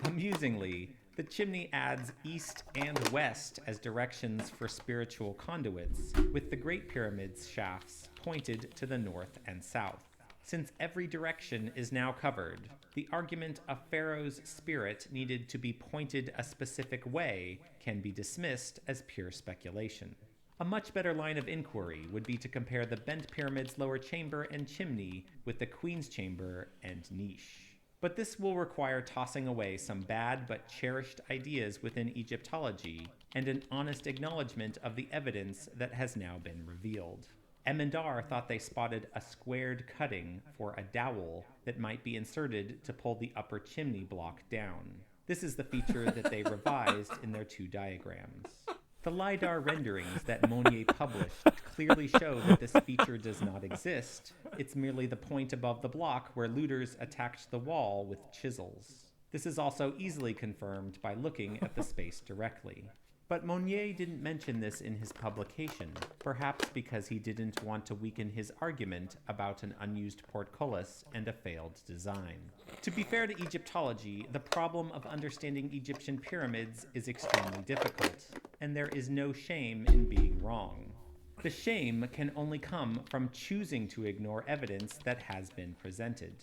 Amusingly, the chimney adds east and west as directions for spiritual conduits, with the Great Pyramid's shafts pointed to the north and south. Since every direction is now covered, the argument a pharaoh's spirit needed to be pointed a specific way can be dismissed as pure speculation. A much better line of inquiry would be to compare the Bent Pyramid's lower chamber and chimney with the Queen's chamber and niche. But this will require tossing away some bad but cherished ideas within Egyptology and an honest acknowledgement of the evidence that has now been revealed. Emendar thought they spotted a squared cutting for a dowel that might be inserted to pull the upper chimney block down. This is the feature that they revised in their two diagrams. The LiDAR renderings that Monnier published clearly show that this feature does not exist. It's merely the point above the block where looters attacked the wall with chisels. This is also easily confirmed by looking at the space directly. But Monnier didn't mention this in his publication, perhaps because he didn't want to weaken his argument about an unused portcullis and a failed design. To be fair to Egyptology, the problem of understanding Egyptian pyramids is extremely difficult, and there is no shame in being wrong. The shame can only come from choosing to ignore evidence that has been presented.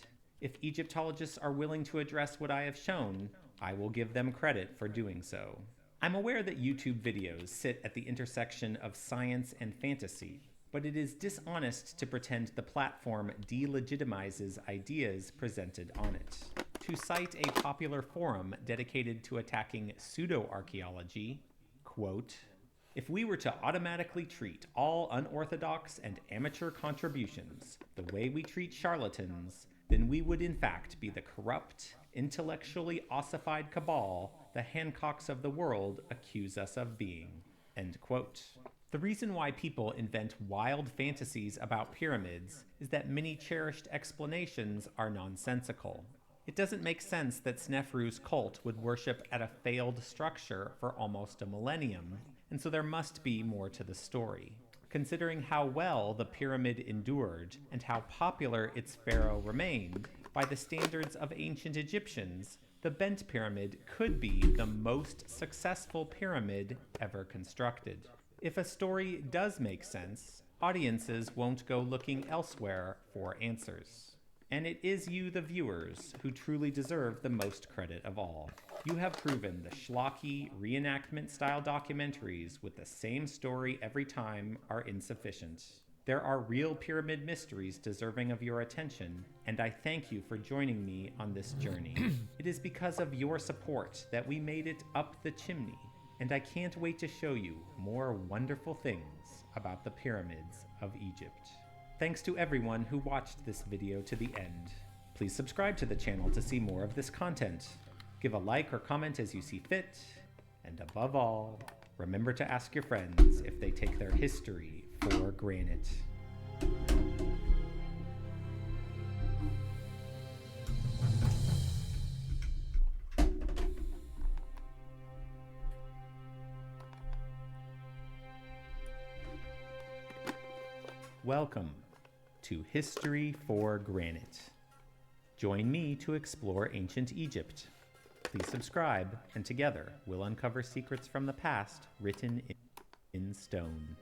If Egyptologists are willing to address what I have shown, I will give them credit for doing so. I'm aware that YouTube videos sit at the intersection of science and fantasy, but it is dishonest to pretend the platform delegitimizes ideas presented on it. To cite a popular forum dedicated to attacking pseudo-archaeology, quote, "If we were to automatically treat all unorthodox and amateur contributions the way we treat charlatans, then we would in fact be the corrupt, intellectually ossified cabal the Hancocks of the world accuse us of being." End quote. The reason why people invent wild fantasies about pyramids is that many cherished explanations are nonsensical. It doesn't make sense that Snefru's cult would worship at a failed structure for almost a millennium, and so there must be more to the story. Considering how well the pyramid endured and how popular its pharaoh remained, by the standards of ancient Egyptians, the Bent Pyramid could be the most successful pyramid ever constructed. If a story does make sense, audiences won't go looking elsewhere for answers. And it is you, the viewers, who truly deserve the most credit of all. You have proven the schlocky, reenactment-style documentaries with the same story every time are insufficient. There are real pyramid mysteries deserving of your attention, and I thank you for joining me on this journey. It is because of your support that we made it up the chimney, and I can't wait to show you more wonderful things about the pyramids of Egypt. Thanks to everyone who watched this video to the end. Please subscribe to the channel to see more of this content. Give a like or comment as you see fit, and above all, remember to ask your friends if they take their history for granted. Welcome to History for Granite. Join me to explore ancient Egypt. Please subscribe, and together we'll uncover secrets from the past written in stone.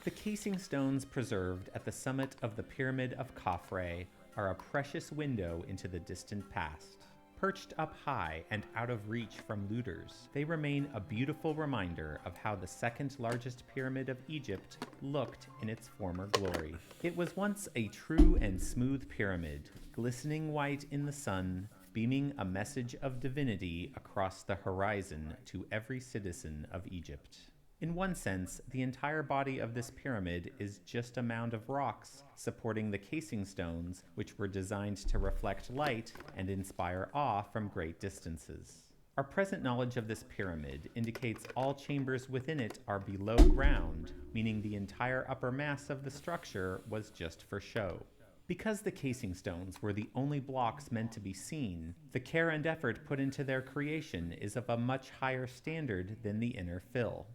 The casing stones preserved at the summit of the Pyramid of Khafre are a precious window into the distant past. Perched up high and out of reach from looters, they remain a beautiful reminder of how the second largest pyramid of Egypt looked in its former glory. It was once a true and smooth pyramid, glistening white in the sun, beaming a message of divinity across the horizon to every citizen of Egypt. In one sense, the entire body of this pyramid is just a mound of rocks supporting the casing stones, which were designed to reflect light and inspire awe from great distances. Our present knowledge of this pyramid indicates all chambers within it are below ground, meaning the entire upper mass of the structure was just for show. Because the casing stones were the only blocks meant to be seen, the care and effort put into their creation is of a much higher standard than the inner fill.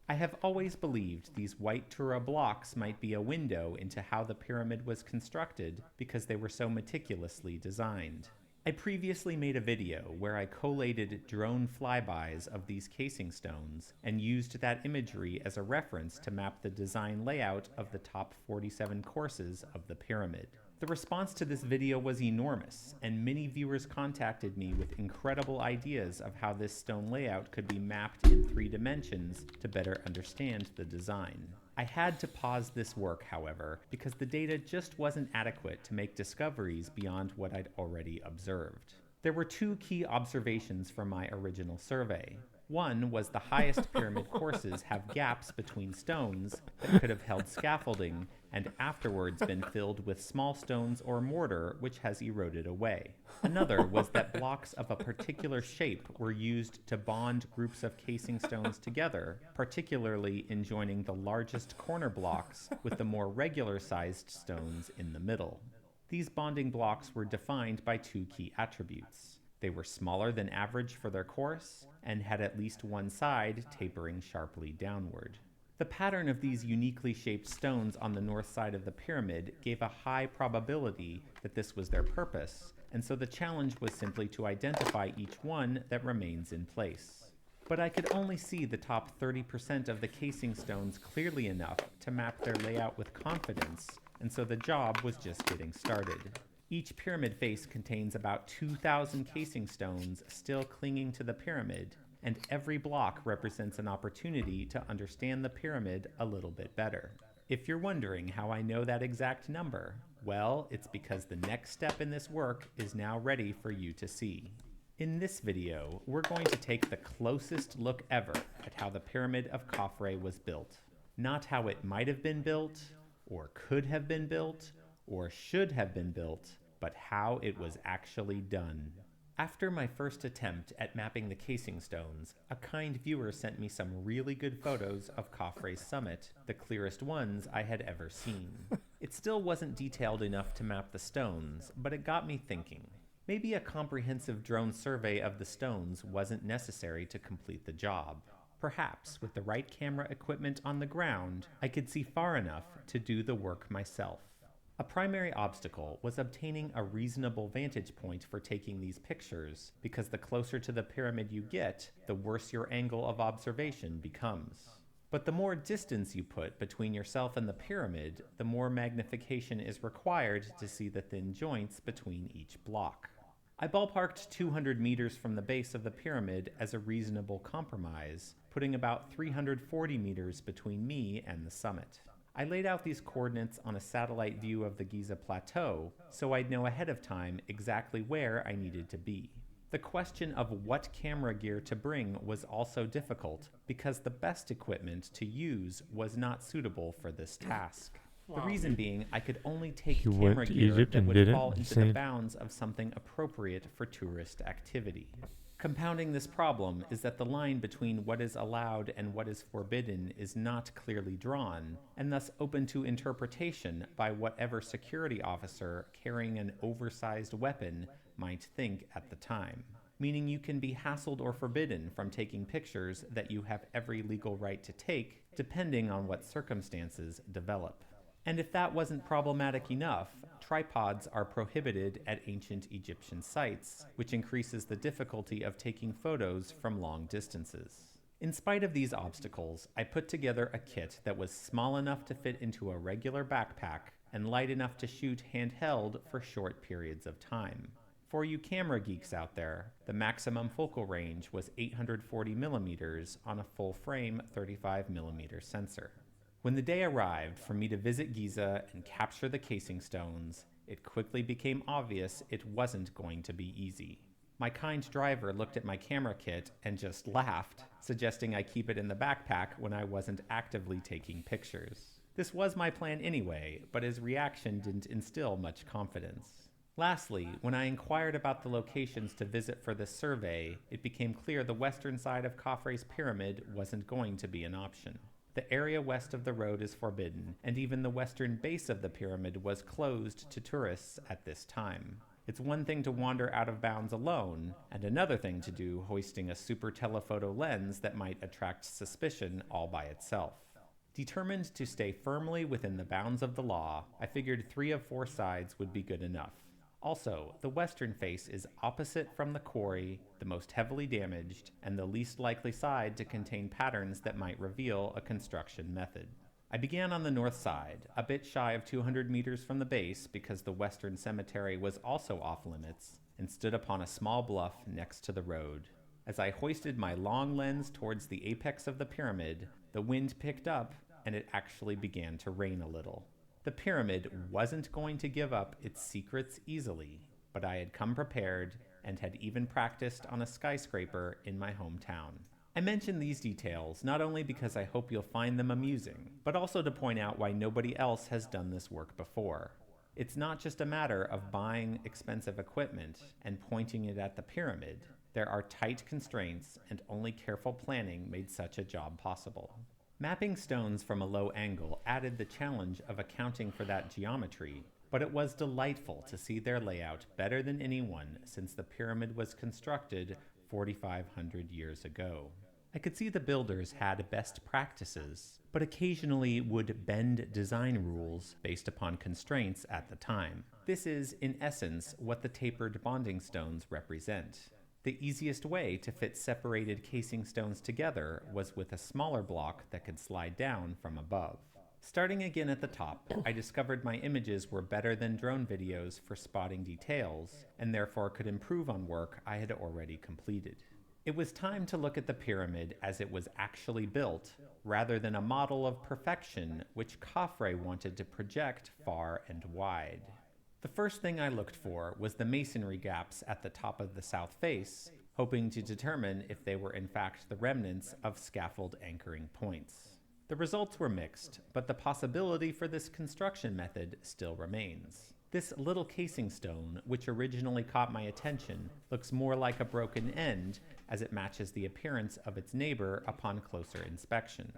I have always believed these white Tura blocks might be a window into how the pyramid was constructed because they were so meticulously designed. I previously made a video where I collated drone flybys of these casing stones and used that imagery as a reference to map the design layout of the top 47 courses of the pyramid. The response to this video was enormous, and many viewers contacted me with incredible ideas of how this stone layout could be mapped in 3 dimensions to better understand the design. I had to pause this work, however, because the data just wasn't adequate to make discoveries beyond what I'd already observed. There were 2 key observations from my original survey. One was the highest pyramid courses have gaps between stones that could have held scaffolding and afterwards been filled with small stones or mortar which has eroded away. Another was that blocks of a particular shape were used to bond groups of casing stones together, particularly in joining the largest corner blocks with the more regular-sized stones in the middle. These bonding blocks were defined by 2 key attributes. They were smaller than average for their course and had at least one side tapering sharply downward. The pattern of these uniquely shaped stones on the north side of the pyramid gave a high probability that this was their purpose, and so the challenge was simply to identify each one that remains in place. But I could only see the top 30% of the casing stones clearly enough to map their layout with confidence, and so the job was just getting started. Each pyramid face contains about 2,000 casing stones still clinging to the pyramid, and every block represents an opportunity to understand the pyramid a little bit better. If you're wondering how I know that exact number, well, it's because the next step in this work is now ready for you to see. In this video, we're going to take the closest look ever at how the Pyramid of Khafre was built. Not how it might have been built, or could have been built, or should have been built, but how it was actually done. After my first attempt at mapping the casing stones, a kind viewer sent me some really good photos of Khafre's summit, the clearest ones I had ever seen. It still wasn't detailed enough to map the stones, but it got me thinking. Maybe a comprehensive drone survey of the stones wasn't necessary to complete the job. Perhaps with the right camera equipment on the ground, I could see far enough to do the work myself. A primary obstacle was obtaining a reasonable vantage point for taking these pictures, because the closer to the pyramid you get, the worse your angle of observation becomes. But the more distance you put between yourself and the pyramid, the more magnification is required to see the thin joints between each block. I ballparked 200 meters from the base of the pyramid as a reasonable compromise, putting about 340 meters between me and the summit. I laid out these coordinates on a satellite view of the Giza Plateau, so I'd know ahead of time exactly where I needed to be. The question of what camera gear to bring was also difficult, because the best equipment to use was not suitable for this task. The reason being, I could only take He went camera to gear Egypt that and would did it? fall into the Insane. bounds of something appropriate for tourist activity. Compounding this problem is that the line between what is allowed and what is forbidden is not clearly drawn, and thus open to interpretation by whatever security officer carrying an oversized weapon might think at the time. Meaning you can be hassled or forbidden from taking pictures that you have every legal right to take, depending on what circumstances develop. And if that wasn't problematic enough, tripods are prohibited at ancient Egyptian sites, which increases the difficulty of taking photos from long distances. In spite of these obstacles, I put together a kit that was small enough to fit into a regular backpack and light enough to shoot handheld for short periods of time. For you camera geeks out there, the maximum focal range was 840 millimeters on a full-frame 35 millimeter sensor. When the day arrived for me to visit Giza and capture the casing stones, it quickly became obvious it wasn't going to be easy. My kind driver looked at my camera kit and just laughed, suggesting I keep it in the backpack when I wasn't actively taking pictures. This was my plan anyway, but his reaction didn't instill much confidence. Lastly, when I inquired about the locations to visit for this survey, it became clear the western side of Khafre's pyramid wasn't going to be an option. The area west of the road is forbidden, and even the western base of the pyramid was closed to tourists at this time. It's one thing to wander out of bounds alone, and another thing to do hoisting a super telephoto lens that might attract suspicion all by itself. Determined to stay firmly within the bounds of the law, I figured 3 of 4 sides would be good enough. Also, the western face is opposite from the quarry, the most heavily damaged, and the least likely side to contain patterns that might reveal a construction method. I began on the north side, a bit shy of 200 meters from the base because the western cemetery was also off limits, and stood upon a small bluff next to the road. As I hoisted my long lens towards the apex of the pyramid, the wind picked up, and it actually began to rain a little. The pyramid wasn't going to give up its secrets easily, but I had come prepared and had even practiced on a skyscraper in my hometown. I mention these details not only because I hope you'll find them amusing, but also to point out why nobody else has done this work before. It's not just a matter of buying expensive equipment and pointing it at the pyramid. There are tight constraints, and only careful planning made such a job possible. Mapping stones from a low angle added the challenge of accounting for that geometry, but it was delightful to see their layout better than anyone since the pyramid was constructed 4,500 years ago. I could see the builders had best practices, but occasionally would bend design rules based upon constraints at the time. This is, in essence, what the tapered bonding stones represent. The easiest way to fit separated casing stones together was with a smaller block that could slide down from above. Starting again at the top, I discovered my images were better than drone videos for spotting details, and therefore could improve on work I had already completed. It was time to look at the pyramid as it was actually built, rather than a model of perfection which Khafre wanted to project far and wide. The first thing I looked for was the masonry gaps at the top of the south face, hoping to determine if they were in fact the remnants of scaffold anchoring points. The results were mixed, but the possibility for this construction method still remains. This little casing stone, which originally caught my attention, looks more like a broken end as it matches the appearance of its neighbor upon closer inspection.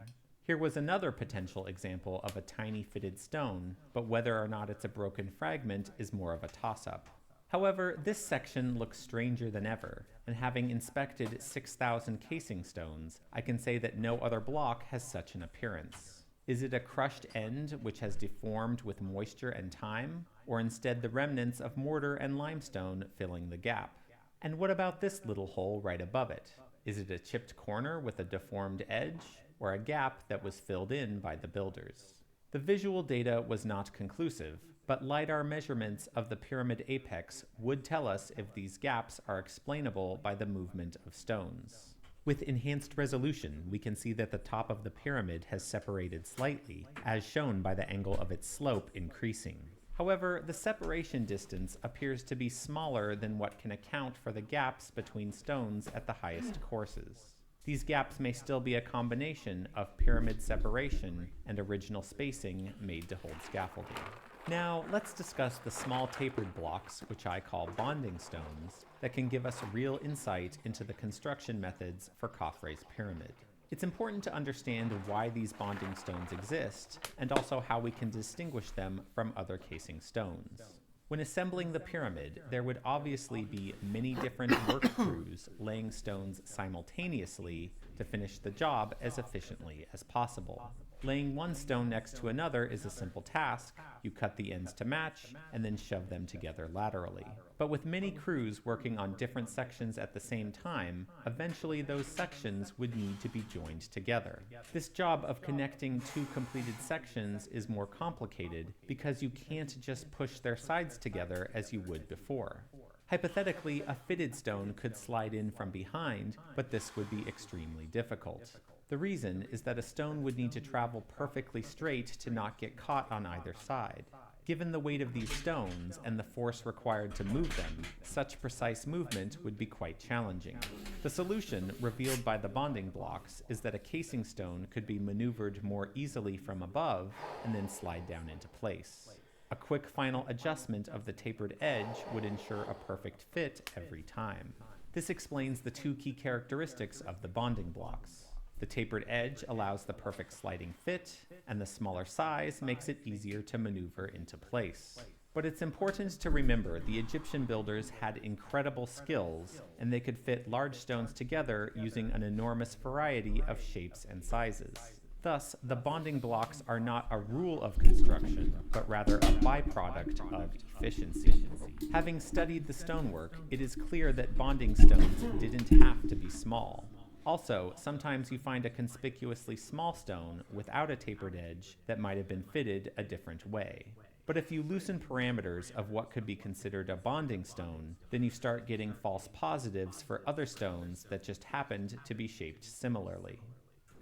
Here was another potential example of a tiny fitted stone, but whether or not it's a broken fragment is more of a toss-up. However, this section looks stranger than ever, and having inspected 6,000 casing stones, I can say that no other block has such an appearance. Is it a crushed end which has deformed with moisture and time, or instead the remnants of mortar and limestone filling the gap? And what about this little hole right above it? Is it a chipped corner with a deformed edge, or a gap that was filled in by the builders? The visual data was not conclusive, but LiDAR measurements of the pyramid apex would tell us if these gaps are explainable by the movement of stones. With enhanced resolution, we can see that the top of the pyramid has separated slightly, as shown by the angle of its slope increasing. However, the separation distance appears to be smaller than what can account for the gaps between stones at the highest courses. These gaps may still be a combination of pyramid separation and original spacing made to hold scaffolding. Now, let's discuss the small tapered blocks, which I call bonding stones, that can give us real insight into the construction methods for Khafre's pyramid. It's important to understand why these bonding stones exist, and also how we can distinguish them from other casing stones. When assembling the pyramid, there would obviously be many different work crews laying stones simultaneously to finish the job as efficiently as possible. Laying one stone next to another is a simple task. You cut the ends to match and then shove them together laterally. But with many crews working on different sections at the same time, eventually those sections would need to be joined together. This job of connecting two completed sections is more complicated because you can't just push their sides together as you would before. Hypothetically, a fitted stone could slide in from behind, but this would be extremely difficult. The reason is that a stone would need to travel perfectly straight to not get caught on either side. Given the weight of these stones and the force required to move them, such precise movement would be quite challenging. The solution, revealed by the bonding blocks, is that a casing stone could be maneuvered more easily from above and then slide down into place. A quick final adjustment of the tapered edge would ensure a perfect fit every time. This explains the two key characteristics of the bonding blocks. The tapered edge allows the perfect sliding fit, and the smaller size makes it easier to maneuver into place. But it's important to remember the Egyptian builders had incredible skills, and they could fit large stones together using an enormous variety of shapes and sizes. Thus, the bonding blocks are not a rule of construction, but rather a byproduct of efficiency. Having studied the stonework, it is clear that bonding stones didn't have to be small. Also, sometimes you find a conspicuously small stone without a tapered edge that might have been fitted a different way. But if you loosen parameters of what could be considered a bonding stone, then you start getting false positives for other stones that just happened to be shaped similarly.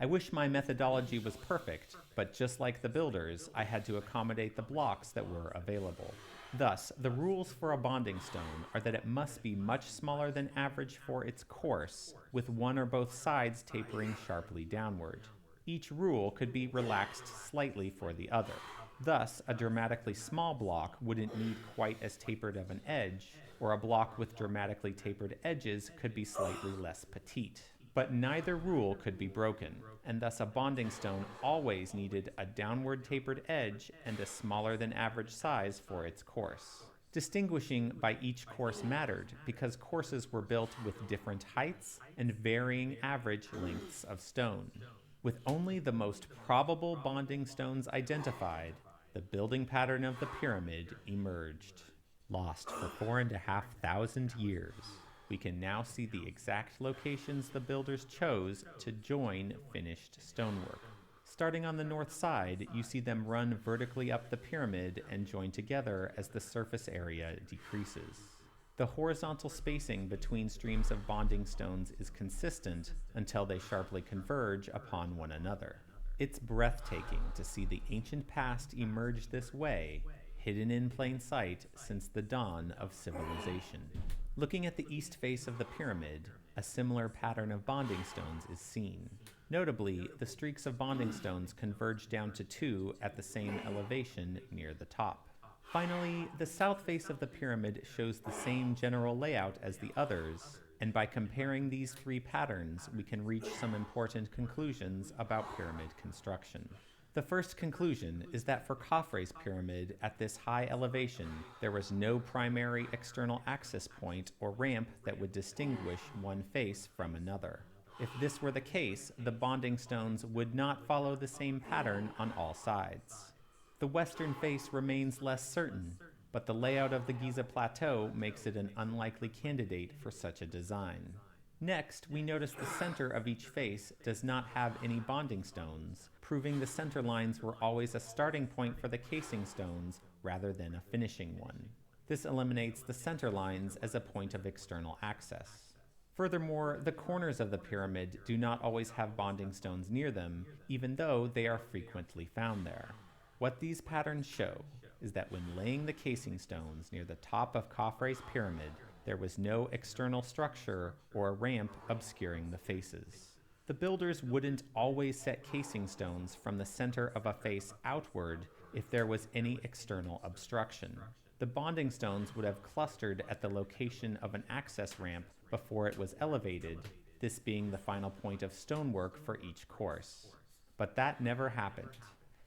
I wish my methodology was perfect, but just like the builders, I had to accommodate the blocks that were available. Thus, the rules for a bonding stone are that it must be much smaller than average for its course, with one or both sides tapering sharply downward. Each rule could be relaxed slightly for the other. Thus, a dramatically small block wouldn't need quite as tapered of an edge, or a block with dramatically tapered edges could be slightly less petite. But neither rule could be broken, and thus a bonding stone always needed a downward tapered edge and a smaller than average size for its course. Distinguishing by each course mattered because courses were built with different heights and varying average lengths of stone. With only the most probable bonding stones identified, the building pattern of the pyramid emerged. Lost for 4,500 years. We can now see the exact locations the builders chose to join finished stonework. Starting on the north side, you see them run vertically up the pyramid and join together as the surface area decreases. The horizontal spacing between streams of bonding stones is consistent until they sharply converge upon one another. It's breathtaking to see the ancient past emerge this way, hidden in plain sight since the dawn of civilization. Looking at the east face of the pyramid, a similar pattern of bonding stones is seen. Notably, the streaks of bonding stones converge down to two at the same elevation near the top. Finally, the south face of the pyramid shows the same general layout as the others, and by comparing these three patterns, we can reach some important conclusions about pyramid construction. The first conclusion is that for Khafre's pyramid at this high elevation, there was no primary external access point or ramp that would distinguish one face from another. If this were the case, the bonding stones would not follow the same pattern on all sides. The western face remains less certain, but the layout of the Giza Plateau makes it an unlikely candidate for such a design. Next, we notice the center of each face does not have any bonding stones, proving the center lines were always a starting point for the casing stones rather than a finishing one. This eliminates the center lines as a point of external access. Furthermore, the corners of the pyramid do not always have bonding stones near them, even though they are frequently found there. What these patterns show is that when laying the casing stones near the top of Khafre's pyramid, there was no external structure or ramp obscuring the faces. The builders wouldn't always set casing stones from the center of a face outward if there was any external obstruction. The bonding stones would have clustered at the location of an access ramp before it was elevated, this being the final point of stonework for each course. But that never happened,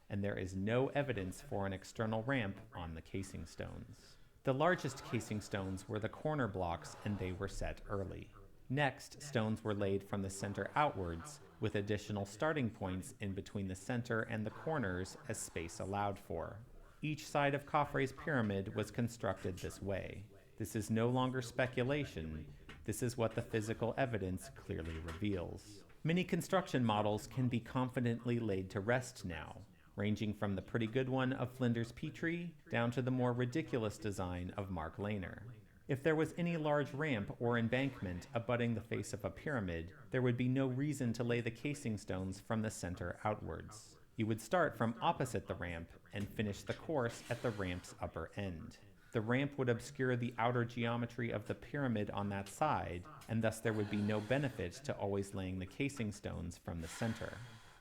and there is no evidence for an external ramp on the casing stones. The largest casing stones were the corner blocks, and they were set early. Next, stones were laid from the center outwards, with additional starting points in between the center and the corners as space allowed for. Each side of Khafre's pyramid was constructed this way. This is no longer speculation. This is what the physical evidence clearly reveals. Many construction models can be confidently laid to rest now, ranging from the pretty good one of Flinders Petrie down to the more ridiculous design of Mark Lehner. If there was any large ramp or embankment abutting the face of a pyramid, there would be no reason to lay the casing stones from the center outwards. You would start from opposite the ramp and finish the course at the ramp's upper end. The ramp would obscure the outer geometry of the pyramid on that side, and thus there would be no benefit to always laying the casing stones from the center.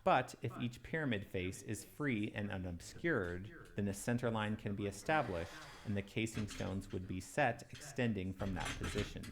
But if each pyramid face is free and unobscured, then a center line can be established and the casing stones would be set extending from that position.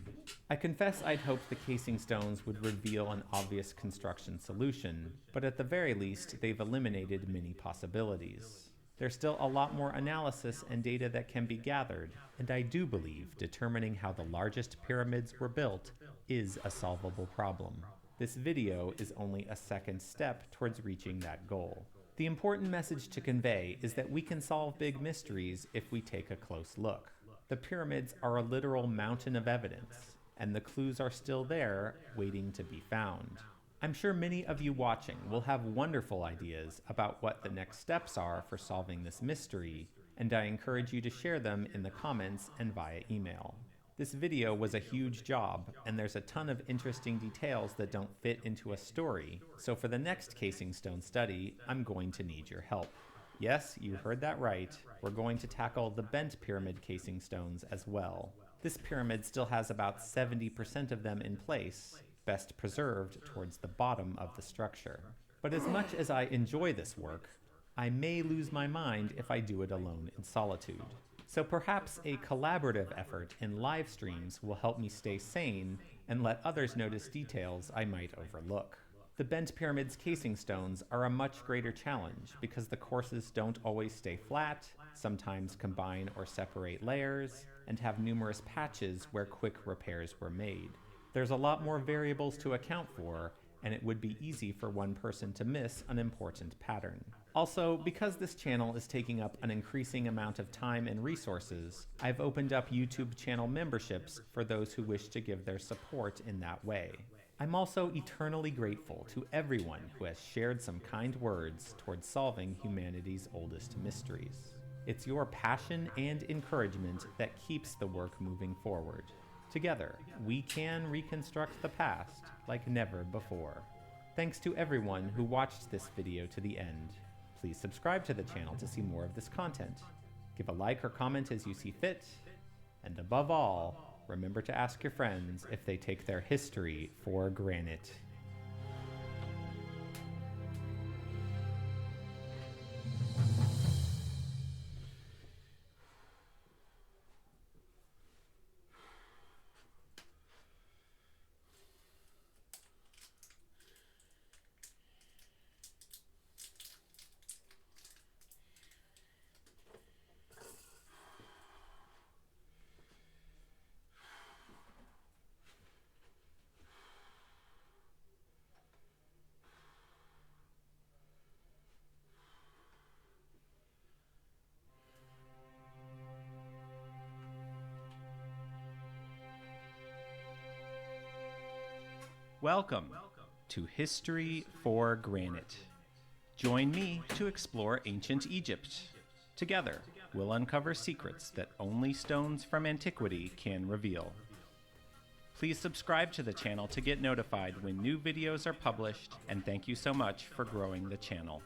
I confess I'd hoped the casing stones would reveal an obvious construction solution, but at the very least they've eliminated many possibilities. There's still a lot more analysis and data that can be gathered, and I do believe determining how the largest pyramids were built is a solvable problem. This video is only a second step towards reaching that goal. The important message to convey is that we can solve big mysteries if we take a close look. The pyramids are a literal mountain of evidence, and the clues are still there, waiting to be found. I'm sure many of you watching will have wonderful ideas about what the next steps are for solving this mystery, and I encourage you to share them in the comments and via email. This video was a huge job, and there's a ton of interesting details that don't fit into a story, so for the next casing stone study, I'm going to need your help. Yes, you heard that right. We're going to tackle the bent pyramid casing stones as well. This pyramid still has about 70% of them in place, best preserved towards the bottom of the structure. But as much as I enjoy this work, I may lose my mind if I do it alone in solitude. So perhaps a collaborative effort in live streams will help me stay sane and let others notice details I might overlook. The bent pyramid's casing stones are a much greater challenge because the courses don't always stay flat, sometimes combine or separate layers, and have numerous patches where quick repairs were made. There's a lot more variables to account for, and it would be easy for one person to miss an important pattern. Also, because this channel is taking up an increasing amount of time and resources, I've opened up YouTube channel memberships for those who wish to give their support in that way. I'm also eternally grateful to everyone who has shared some kind words towards solving humanity's oldest mysteries. It's your passion and encouragement that keeps the work moving forward. Together, we can reconstruct the past like never before. Thanks to everyone who watched this video to the end. Please subscribe to the channel to see more of this content. Give a like or comment as you see fit. And above all, remember to ask your friends if they take their history for granted. Welcome to History for Granite. Join me to explore ancient Egypt. Together, we'll uncover secrets that only stones from antiquity can reveal. Please subscribe to the channel to get notified when new videos are published, and thank you so much for growing the channel.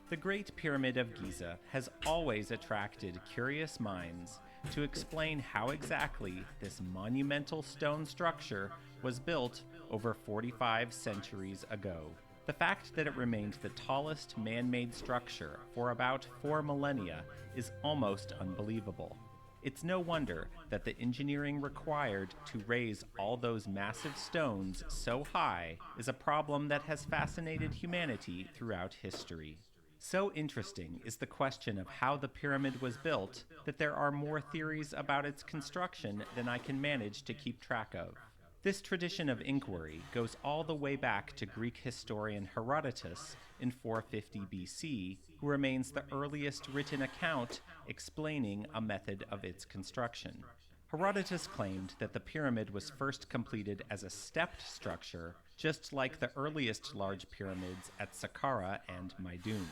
The Great Pyramid of Giza has always attracted curious minds to explain how exactly this monumental stone structure was built over 45 centuries ago. The fact that it remained the tallest man-made structure for about 4 millennia is almost unbelievable. It's no wonder that the engineering required to raise all those massive stones so high is a problem that has fascinated humanity throughout history. So interesting is the question of how the pyramid was built that there are more theories about its construction than I can manage to keep track of. This tradition of inquiry goes all the way back to Greek historian Herodotus in 450 BC, who remains the earliest written account explaining a method of its construction. Herodotus claimed that the pyramid was first completed as a stepped structure, just like the earliest large pyramids at Saqqara and Maidun.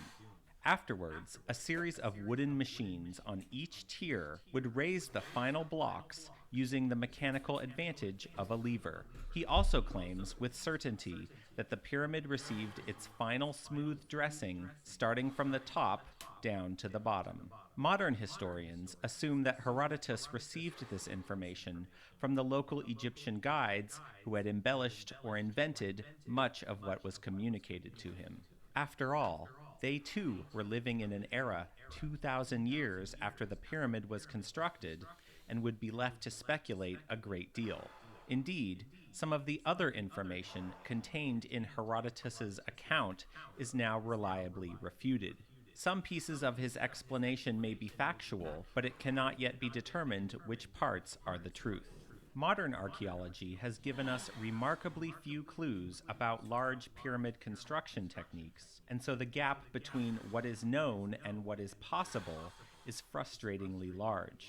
Afterwards, a series of wooden machines on each tier would raise the final blocks using the mechanical advantage of a lever. He also claims with certainty that the pyramid received its final smooth dressing starting from the top down to the bottom. Modern historians assume that Herodotus received this information from the local Egyptian guides who had embellished or invented much of what was communicated to him. After all, they too were living in an era 2,000 years after the pyramid was constructed and would be left to speculate a great deal. Indeed, some of the other information contained in Herodotus's account is now reliably refuted. Some pieces of his explanation may be factual, but it cannot yet be determined which parts are the truth. Modern archaeology has given us remarkably few clues about large pyramid construction techniques, and so the gap between what is known and what is possible is frustratingly large.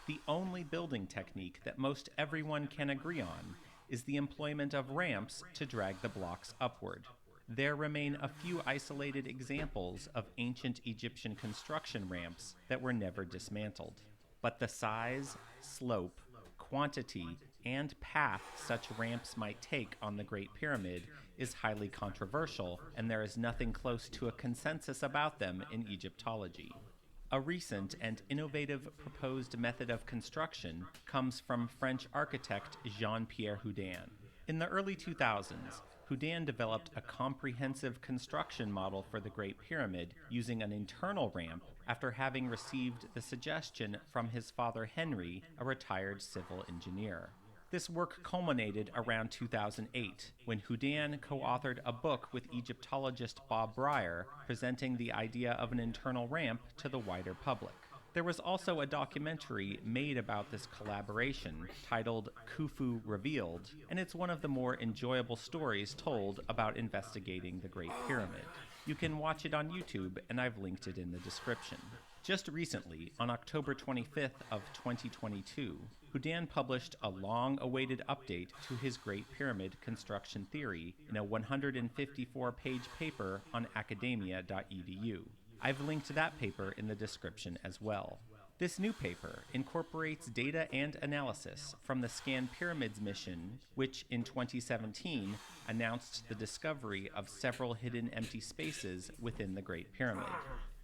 The only building technique that most everyone can agree on is the employment of ramps to drag the blocks upward. There remain a few isolated examples of ancient Egyptian construction ramps that were never dismantled. But the size, slope, quantity, and path such ramps might take on the Great Pyramid is highly controversial, and there is nothing close to a consensus about them in Egyptology. A recent and innovative proposed method of construction comes from French architect Jean-Pierre Houdin. In the early 2000s, Houdin developed a comprehensive construction model for the Great Pyramid using an internal ramp after having received the suggestion from his father Henry, a retired civil engineer. This work culminated around 2008, when Houdin co-authored a book with Egyptologist Bob Breyer presenting the idea of an internal ramp to the wider public. There was also a documentary made about this collaboration titled Khufu Revealed, and it's one of the more enjoyable stories told about investigating the Great Pyramid. You can watch it on YouTube, and I've linked it in the description. Just recently, on October 25th of 2022, Houdin published a long-awaited update to his Great Pyramid construction theory in a 154-page paper on academia.edu. I've linked that paper in the description as well. This new paper incorporates data and analysis from the Scan Pyramids mission, which in 2017 announced the discovery of several hidden empty spaces within the Great Pyramid.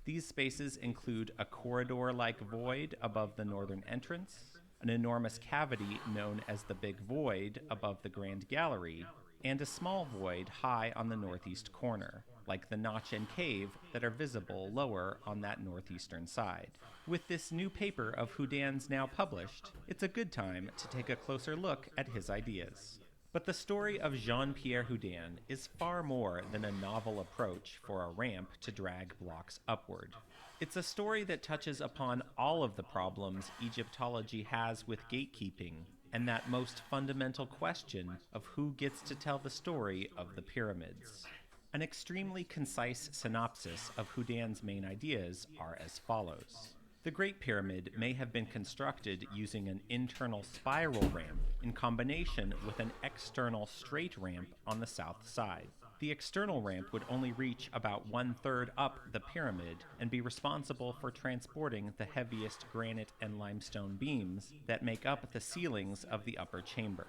These spaces include a corridor-like void above the northern entrance, an enormous cavity known as the Big Void above the Grand Gallery, and a small void high on the northeast corner, like the notch and cave that are visible lower on that northeastern side. With this new paper of Houdin's now published, it's a good time to take a closer look at his ideas. But the story of Jean-Pierre Houdin is far more than a novel approach for a ramp to drag blocks upward. It's a story that touches upon all of the problems Egyptology has with gatekeeping, and that most fundamental question of who gets to tell the story of the pyramids. An extremely concise synopsis of Houdin's main ideas are as follows. The Great Pyramid may have been constructed using an internal spiral ramp in combination with an external straight ramp on the south side. The external ramp would only reach about 1/3 up the pyramid and be responsible for transporting the heaviest granite and limestone beams that make up the ceilings of the upper chamber.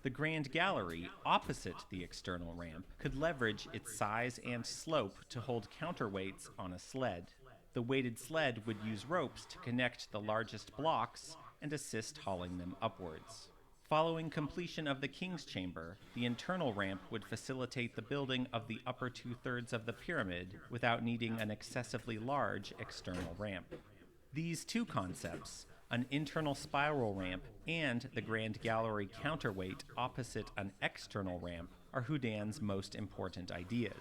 The Grand Gallery, opposite the external ramp, could leverage its size and slope to hold counterweights on a sled. The weighted sled would use ropes to connect the largest blocks and assist hauling them upwards. Following completion of the King's Chamber, the internal ramp would facilitate the building of the upper two-thirds of the pyramid without needing an excessively large external ramp. These two concepts, an internal spiral ramp and the Grand Gallery counterweight opposite an external ramp, are Houdin's most important ideas.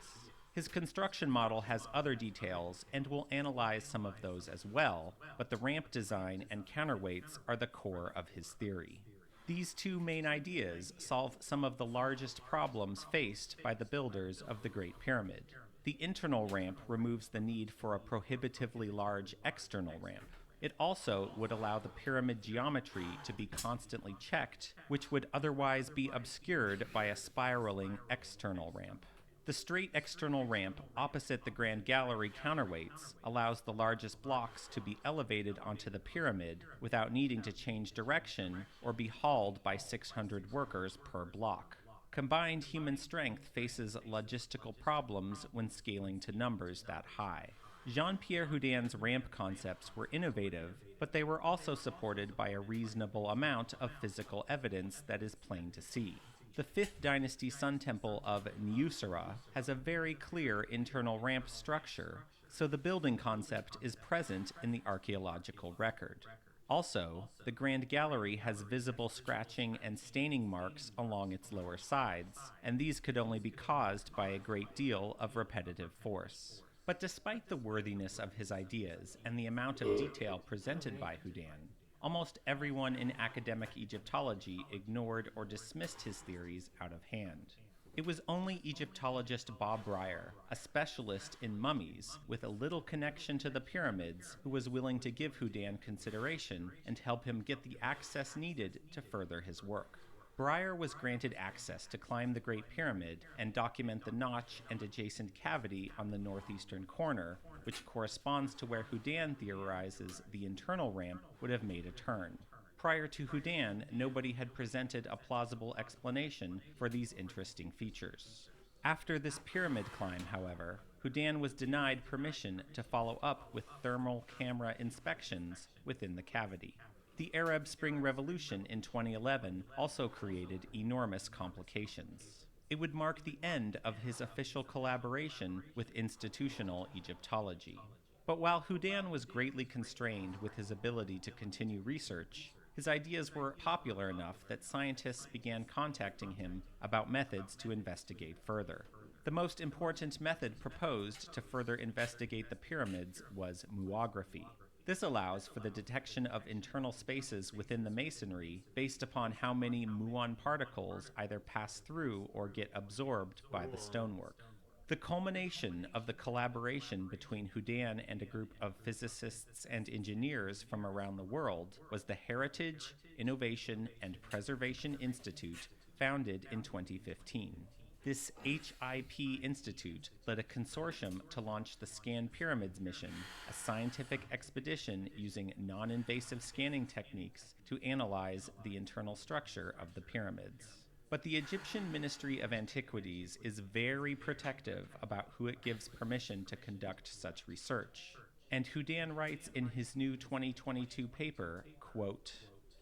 His construction model has other details, and we'll analyze some of those as well, but the ramp design and counterweights are the core of his theory. These two main ideas solve some of the largest problems faced by the builders of the Great Pyramid. The internal ramp removes the need for a prohibitively large external ramp. It also would allow the pyramid geometry to be constantly checked, which would otherwise be obscured by a spiraling external ramp. The straight external ramp opposite the Grand Gallery counterweights allows the largest blocks to be elevated onto the pyramid without needing to change direction or be hauled by 600 workers per block. Combined human strength faces logistical problems when scaling to numbers that high. Jean-Pierre Houdin's ramp concepts were innovative, but they were also supported by a reasonable amount of physical evidence that is plain to see. The 5th Dynasty Sun Temple of Nyusara has a very clear internal ramp structure, so the building concept is present in the archaeological record. Also, the Grand Gallery has visible scratching and staining marks along its lower sides, and these could only be caused by a great deal of repetitive force. But despite the worthiness of his ideas and the amount of detail presented by Houdin, almost everyone in academic Egyptology ignored or dismissed his theories out of hand. It was only Egyptologist Bob Breyer, a specialist in mummies with a little connection to the pyramids, who was willing to give Houdin consideration and help him get the access needed to further his work. Breyer was granted access to climb the Great Pyramid and document the notch and adjacent cavity on the northeastern corner, which corresponds to where Houdin theorizes the internal ramp would have made a turn. Prior to Houdin, nobody had presented a plausible explanation for these interesting features. After this pyramid climb, however, Houdin was denied permission to follow up with thermal camera inspections within the cavity. The Arab Spring Revolution in 2011 also created enormous complications. It would mark the end of his official collaboration with institutional Egyptology. But while Houdin was greatly constrained with his ability to continue research, his ideas were popular enough that scientists began contacting him about methods to investigate further. The most important method proposed to further investigate the pyramids was muography. This allows for the detection of internal spaces within the masonry based upon how many muon particles either pass through or get absorbed by the stonework. The culmination of the collaboration between Houdin and a group of physicists and engineers from around the world was the Heritage, Innovation, and Preservation Institute, founded in 2015. This HIP Institute led a consortium to launch the Scan Pyramids mission, a scientific expedition using non-invasive scanning techniques to analyze the internal structure of the pyramids. But the Egyptian Ministry of Antiquities is very protective about who it gives permission to conduct such research. And Houdin writes in his new 2022 paper, quote,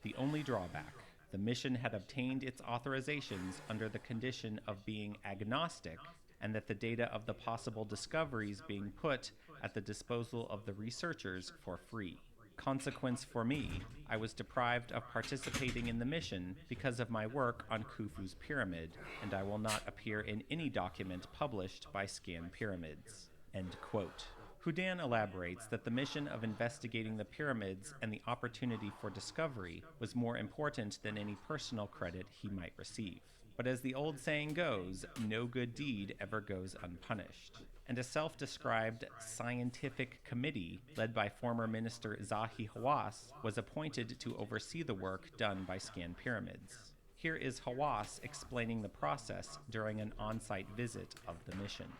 "The only drawback, the mission had obtained its authorizations under the condition of being agnostic, and that the data of the possible discoveries being put at the disposal of the researchers for free. Consequence for me, I was deprived of participating in the mission because of my work on Khufu's pyramid, and I will not appear in any document published by Scan Pyramids." End quote. Houdin elaborates that the mission of investigating the pyramids and the opportunity for discovery was more important than any personal credit he might receive. But as the old saying goes, no good deed ever goes unpunished. And a self-described scientific committee led by former Minister Zahi Hawass was appointed to oversee the work done by Scan Pyramids. Here is Hawass explaining the process during an on-site visit of the mission.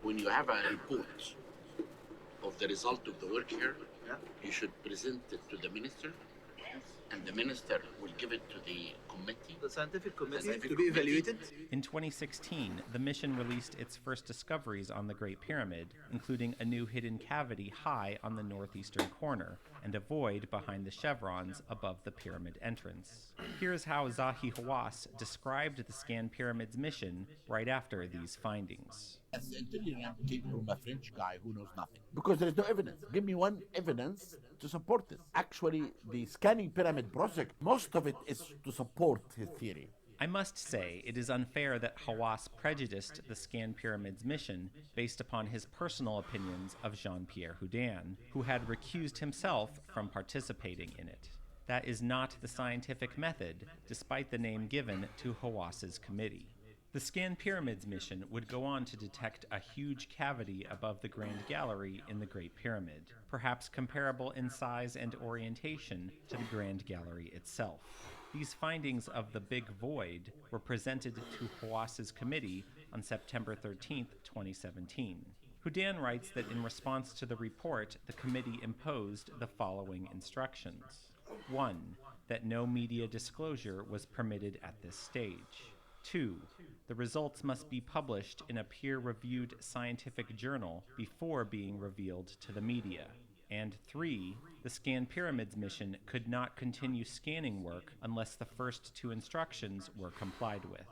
When you have a report of the result of the work here, you should present it to the minister, and the minister will give it to the The scientific committee to be evaluated. In 2016, the mission released its first discoveries on the Great Pyramid, including a new hidden cavity high on the northeastern corner and a void behind the chevrons above the pyramid entrance. Here's how Zahi Hawass described the Scan Pyramids mission right after these findings. The interior came from a French guy who knows nothing. Because there is no evidence. Give me one evidence to support this. Actually, the scanning pyramid project, most of it is to support his theory. I must say, it is unfair that Hawass prejudiced the Scan Pyramids mission based upon his personal opinions of Jean-Pierre Houdin, who had recused himself from participating in it. That is not the scientific method, despite the name given to Hawass's committee. The Scan Pyramids mission would go on to detect a huge cavity above the Grand Gallery in the Great Pyramid, perhaps comparable in size and orientation to the Grand Gallery itself. These findings of the Big Void were presented to Hawass's committee on September 13, 2017. Houdin writes that in response to the report, the committee imposed the following instructions. 1. That no media disclosure was permitted at this stage. 2. The results must be published in a peer-reviewed scientific journal before being revealed to the media. And 3. The Scan Pyramids mission could not continue scanning work unless the first 2 instructions were complied with.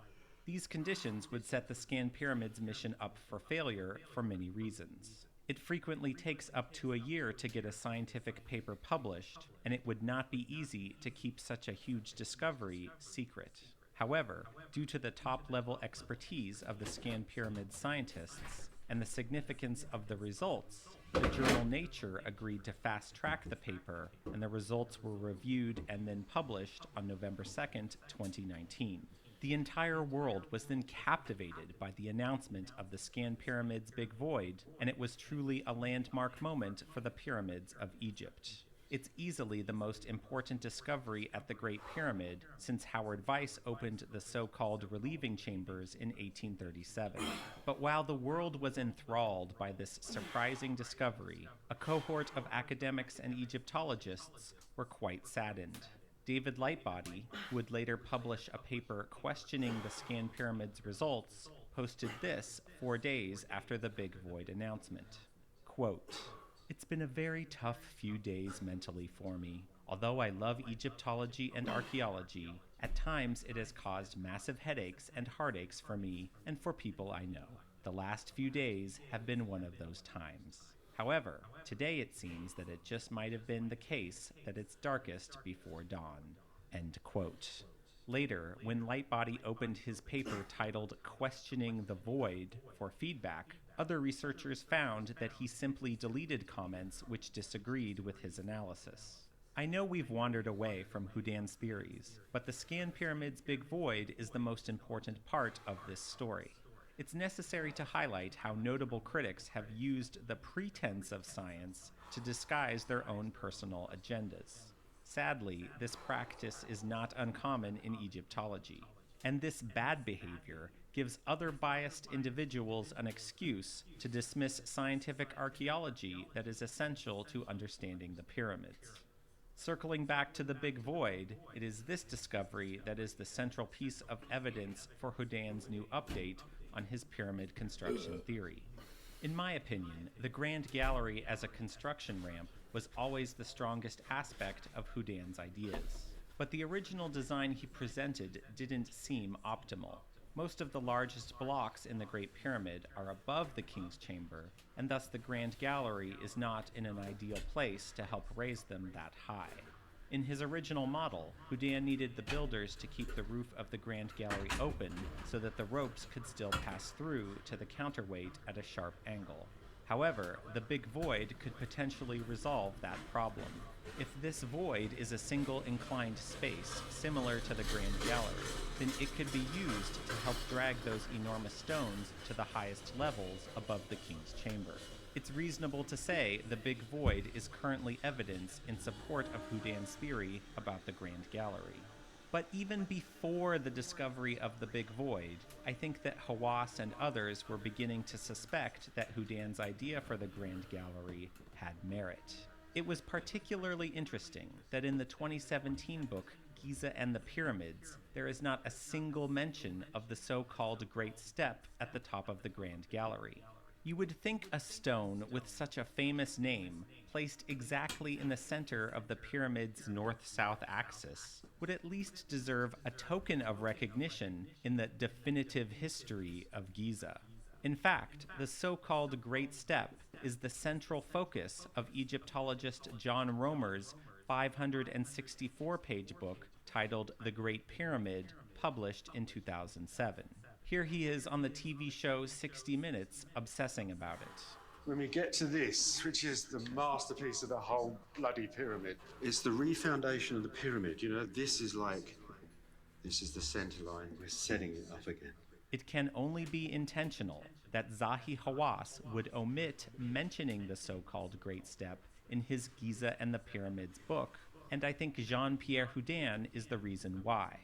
These conditions would set the Scan Pyramids mission up for failure for many reasons. It frequently takes up to a year to get a scientific paper published, and it would not be easy to keep such a huge discovery secret. However, due to the top-level expertise of the Scan Pyramids scientists and the significance of the results, the journal Nature agreed to fast-track the paper, and the results were reviewed and then published on November 2nd, 2019. The entire world was then captivated by the announcement of the Scan Pyramids Big Void, and it was truly a landmark moment for the pyramids of Egypt. It's easily the most important discovery at the Great Pyramid since Howard Weiss opened the so-called relieving chambers in 1837. But while the world was enthralled by this surprising discovery, a cohort of academics and Egyptologists were quite saddened. David Lightbody, who would later publish a paper questioning the Scan Pyramids results, posted this 4 days after the Big Void announcement. Quote, "It's been a very tough few days mentally for me. Although I love Egyptology and archaeology, at times it has caused massive headaches and heartaches for me and for people I know. The last few days have been one of those times. However, today it seems that it just might have been the case that it's darkest before dawn." End quote. Later, when Lightbody opened his paper titled Questioning the Void for feedback, other researchers found that he simply deleted comments which disagreed with his analysis. I know we've wandered away from Houdin's theories, but the Scan Pyramids Big Void is the most important part of this story. It's necessary to highlight how notable critics have used the pretense of science to disguise their own personal agendas. Sadly, this practice is not uncommon in Egyptology, and this bad behavior gives other biased individuals an excuse to dismiss scientific archaeology that is essential to understanding the pyramids. Circling back to the Big Void, it is this discovery that is the central piece of evidence for Houdin's new update on his pyramid construction theory. In my opinion, the Grand Gallery as a construction ramp was always the strongest aspect of Houdin's ideas. But the original design he presented didn't seem optimal. Most of the largest blocks in the Great Pyramid are above the King's Chamber, and thus the Grand Gallery is not in an ideal place to help raise them that high. In his original model, Houdin needed the builders to keep the roof of the Grand Gallery open so that the ropes could still pass through to the counterweight at a sharp angle. However, the Big Void could potentially resolve that problem. If this void is a single inclined space similar to the Grand Gallery, then it could be used to help drag those enormous stones to the highest levels above the King's Chamber. It's reasonable to say the Big Void is currently evidence in support of Houdin's theory about the Grand Gallery. But even before the discovery of the Big Void, I think that Hawass and others were beginning to suspect that Houdin's idea for the Grand Gallery had merit. It was particularly interesting that in the 2017 book Giza and the Pyramids, there is not a single mention of the so-called Great Step at the top of the Grand Gallery. You would think a stone with such a famous name, placed exactly in the center of the pyramid's north-south axis, would at least deserve a token of recognition in the definitive history of Giza. In fact, the so-called Great Step is the central focus of Egyptologist John Romer's 564-page book titled The Great Pyramid, published in 2007. Here he is on the TV show 60 Minutes, obsessing about it. When we get to this, which is the masterpiece of the whole bloody pyramid, it's the refoundation of the pyramid. You know, this is the center line. We're setting it up again. It can only be intentional that Zahi Hawass would omit mentioning the so-called Great Step in his Giza and the Pyramids book, and I think Jean-Pierre Houdin is the reason why.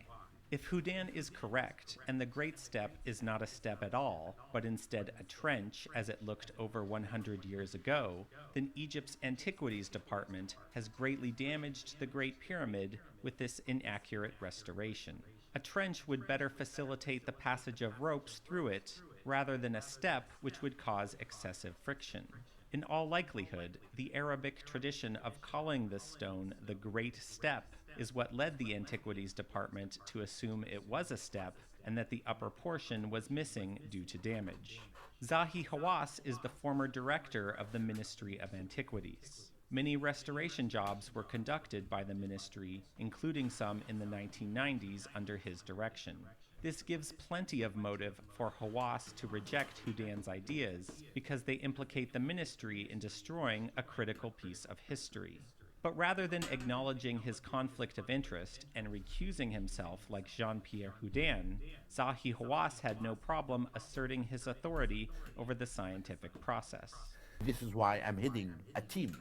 If Houdin is correct, and the Great Step is not a step at all, but instead a trench as it looked over 100 years ago, then Egypt's Antiquities Department has greatly damaged the Great Pyramid with this inaccurate restoration. A trench would better facilitate the passage of ropes through it, rather than a step which would cause excessive friction. In all likelihood, the Arabic tradition of calling this stone the Great Step is what led the Antiquities Department to assume it was a step and that the upper portion was missing due to damage. Zahi Hawass is the former director of the Ministry of Antiquities. Many restoration jobs were conducted by the ministry, including some in the 1990s under his direction. This gives plenty of motive for Hawass to reject Houdin's ideas because they implicate the ministry in destroying a critical piece of history. But rather than acknowledging his conflict of interest and recusing himself like Jean-Pierre Houdin, Zahi Hawass had no problem asserting his authority over the scientific process. This is why I'm heading a team.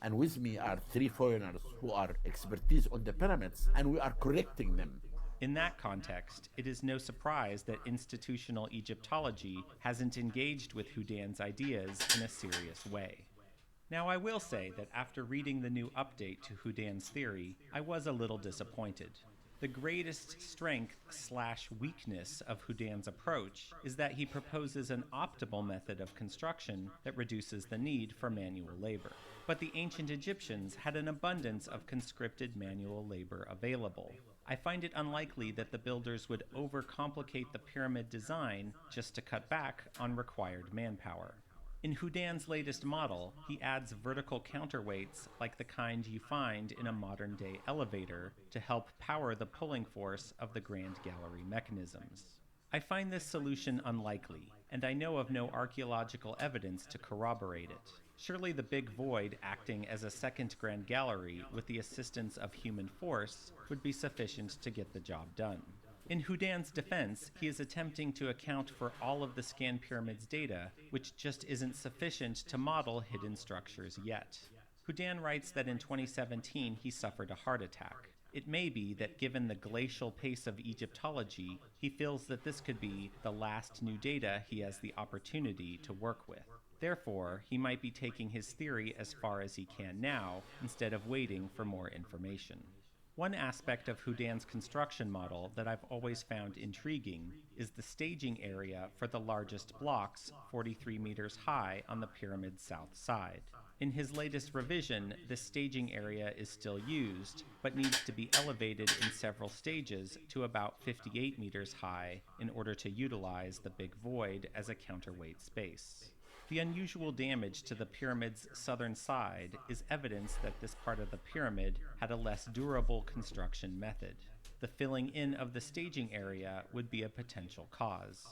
And with me are 3 foreigners who are expertise on the pyramids, and we are correcting them. In that context, it is no surprise that institutional Egyptology hasn't engaged with Houdin's ideas in a serious way. Now, I will say that after reading the new update to Houdin's theory, I was a little disappointed. The greatest strength/weakness of Houdin's approach is that he proposes an optimal method of construction that reduces the need for manual labor. But the ancient Egyptians had an abundance of conscripted manual labor available. I find it unlikely that the builders would overcomplicate the pyramid design just to cut back on required manpower. In Houdin's latest model, he adds vertical counterweights like the kind you find in a modern-day elevator to help power the pulling force of the Grand Gallery mechanisms. I find this solution unlikely, and I know of no archaeological evidence to corroborate it. Surely the big void acting as a second Grand Gallery with the assistance of human force would be sufficient to get the job done. In Houdin's defense, he is attempting to account for all of the Scan Pyramid's data, which just isn't sufficient to model hidden structures yet. Houdin writes that in 2017 he suffered a heart attack. It may be that given the glacial pace of Egyptology, he feels that this could be the last new data he has the opportunity to work with. Therefore, he might be taking his theory as far as he can now, instead of waiting for more information. One aspect of Houdin's construction model that I've always found intriguing is the staging area for the largest blocks 43 meters high on the pyramid's south side. In his latest revision, this staging area is still used, but needs to be elevated in several stages to about 58 meters high in order to utilize the big void as a counterweight space. The unusual damage to the pyramid's southern side is evidence that this part of the pyramid had a less durable construction method. The filling in of the staging area would be a potential cause.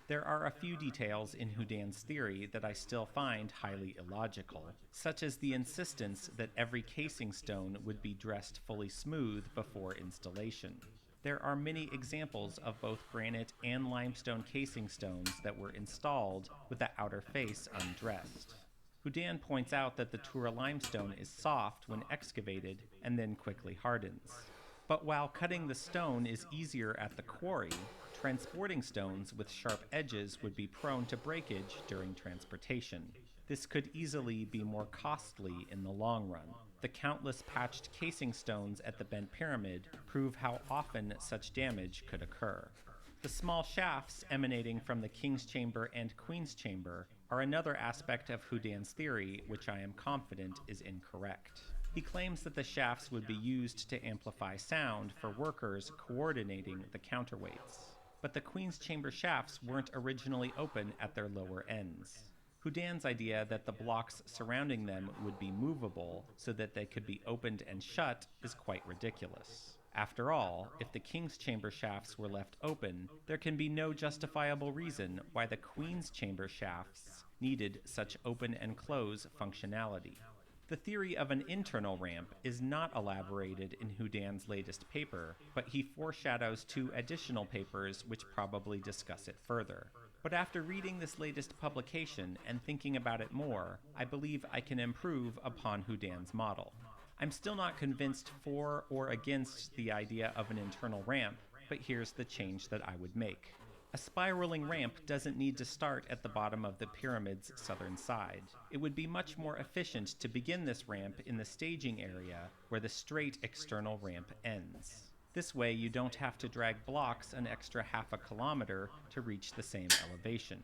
There are a few details in Houdin's theory that I still find highly illogical, such as the insistence that every casing stone would be dressed fully smooth before installation. There are many examples of both granite and limestone casing stones that were installed with the outer face undressed. Houdin points out that the Tura limestone is soft when excavated and then quickly hardens. But while cutting the stone is easier at the quarry, transporting stones with sharp edges would be prone to breakage during transportation. This could easily be more costly in the long run. the countless patched casing stones at the bent pyramid prove how often such damage could occur. The small shafts emanating from the King's Chamber and Queen's Chamber are another aspect of Houdin's theory which I am confident is incorrect. He claims that the shafts would be used to amplify sound for workers coordinating the counterweights. But the Queen's Chamber shafts weren't originally open at their lower ends. Houdin's idea that the blocks surrounding them would be movable so that they could be opened and shut is quite ridiculous. After all, if the King's Chamber shafts were left open, there can be no justifiable reason why the Queen's Chamber shafts needed such open and close functionality. The theory of an internal ramp is not elaborated in Houdin's latest paper, but he foreshadows 2 additional papers which probably discuss it further. But after reading this latest publication and thinking about it more, I believe I can improve upon Houdin's model. I'm still not convinced for or against the idea of an internal ramp, but here's the change that I would make. A spiraling ramp doesn't need to start at the bottom of the pyramid's southern side. It would be much more efficient to begin this ramp in the staging area where the straight external ramp ends. This way you don't have to drag blocks an extra half a kilometer to reach the same elevation.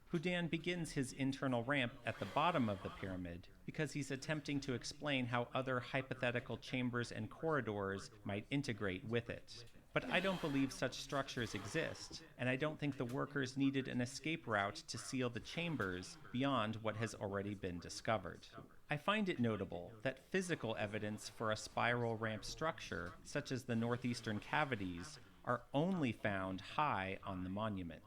Houdin begins his internal ramp at the bottom of the pyramid because he's attempting to explain how other hypothetical chambers and corridors might integrate with it. But I don't believe such structures exist, and I don't think the workers needed an escape route to seal the chambers beyond what has already been discovered. I find it notable that physical evidence for a spiral ramp structure, such as the northeastern cavities, are only found high on the monument.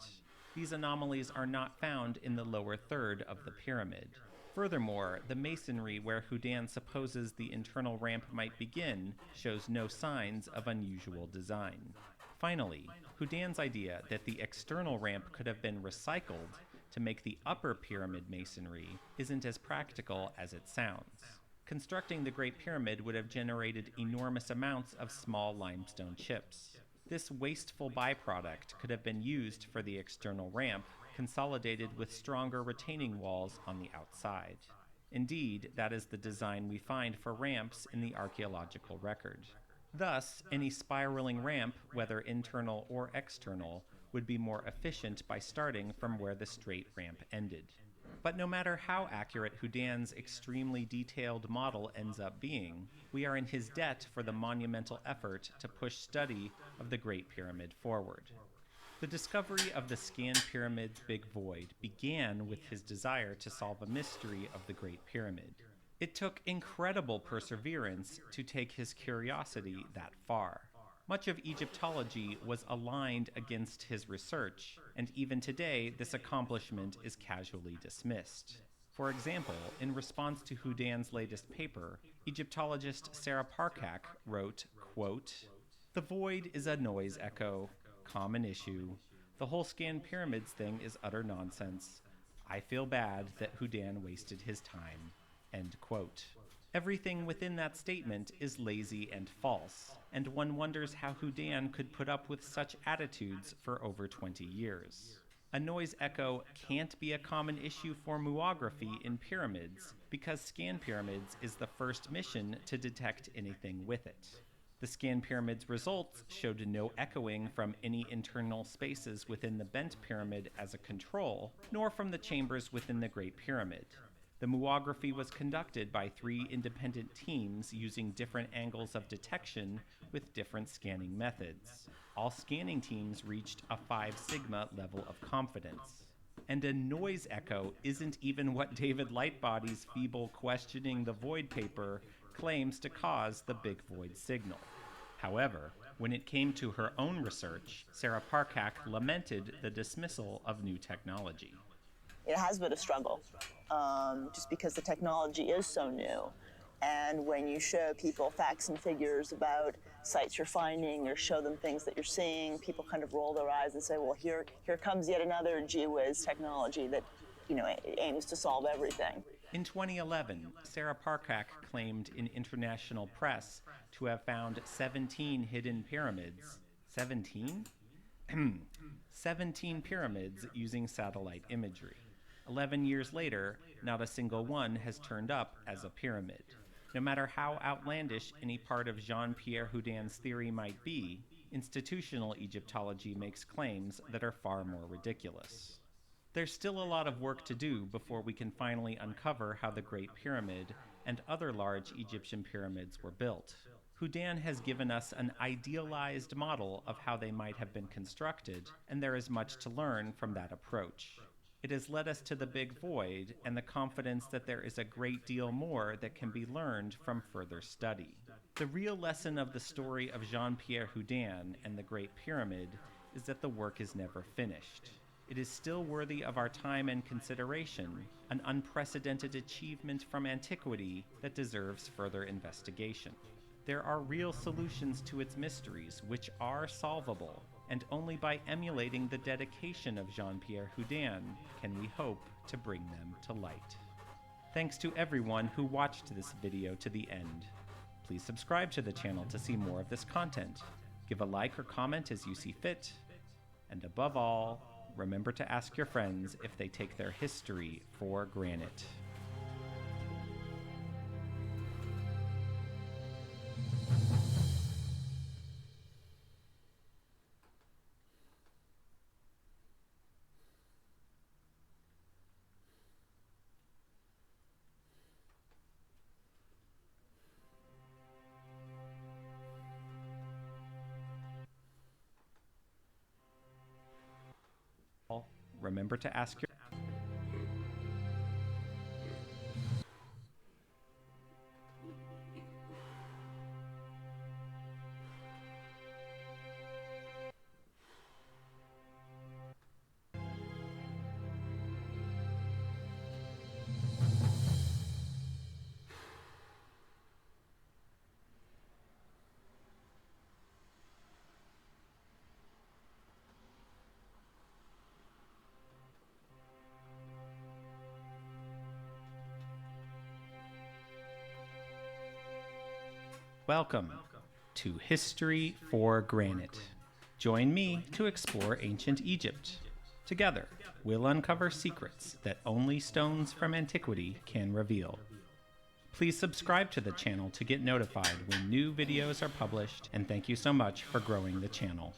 These anomalies are not found in the lower third of the pyramid. Furthermore, the masonry where Houdin supposes the internal ramp might begin shows no signs of unusual design. Finally, Houdin's idea that the external ramp could have been recycled to make the upper pyramid masonry isn't as practical as it sounds. Constructing the Great Pyramid would have generated enormous amounts of small limestone chips. This wasteful byproduct could have been used for the external ramp, consolidated with stronger retaining walls on the outside. Indeed, that is the design we find for ramps in the archaeological record. Thus, any spiraling ramp, whether internal or external, would be more efficient by starting from where the straight ramp ended. But no matter how accurate Houdin's extremely detailed model ends up being, we are in his debt for the monumental effort to push study of the Great Pyramid forward. The discovery of the Scan Pyramid's Big Void began with his desire to solve a mystery of the Great Pyramid. It took incredible perseverance to take his curiosity that far. Much of Egyptology was aligned against his research, and even today this accomplishment is casually dismissed. For example, in response to Houdin's latest paper, Egyptologist Sarah Parcak wrote, quote, "The void is a noise echo, common issue. The whole Scan Pyramids thing is utter nonsense. I feel bad that Houdin wasted his time." End quote. Everything within that statement is lazy and false, and one wonders how Houdin could put up with such attitudes for over 20 years. A noise echo can't be a common issue for muography in pyramids because Scan Pyramids is the first mission to detect anything with it. The Scan Pyramid's results showed no echoing from any internal spaces within the bent pyramid as a control, nor from the chambers within the Great Pyramid. The muography was conducted by 3 independent teams using different angles of detection with different scanning methods. All scanning teams reached a 5 sigma level of confidence. And a noise echo isn't even what David Lightbody's feeble questioning the void paper claims to cause the big void signal. However, when it came to her own research, Sarah Parcak lamented the dismissal of new technology. It has been a struggle, just because the technology is so new. And when you show people facts and figures about sites you're finding or show them things that you're seeing, people kind of roll their eyes and say, well, here comes yet another gee-whiz technology that, aims to solve everything. In 2011, Sarah Parcak claimed in international press to have found 17 hidden pyramids. 17? 17 pyramids using satellite imagery. 11 years later, not a single one has turned up as a pyramid. No matter how outlandish any part of Jean-Pierre Houdin's theory might be, institutional Egyptology makes claims that are far more ridiculous. There's still a lot of work to do before we can finally uncover how the Great Pyramid and other large Egyptian pyramids were built. Houdin has given us an idealized model of how they might have been constructed, and there is much to learn from that approach. It has led us to the big void and the confidence that there is a great deal more that can be learned from further study. The real lesson of the story of Jean-Pierre Houdin and the Great Pyramid is that the work is never finished. It is still worthy of our time and consideration, an unprecedented achievement from antiquity that deserves further investigation. There are real solutions to its mysteries which are solvable, and only by emulating the dedication of Jean-Pierre Houdin can we hope to bring them to light. Thanks to everyone who watched this video to the end. Please subscribe to the channel to see more of this content. Give a like or comment as you see fit, and above all, remember to ask your friends if they take their history for granted. Remember to ask your Welcome to History for Granite. Join me to explore ancient Egypt. Together, we'll uncover secrets that only stones from antiquity can reveal. Please subscribe to the channel to get notified when new videos are published, and thank you so much for growing the channel.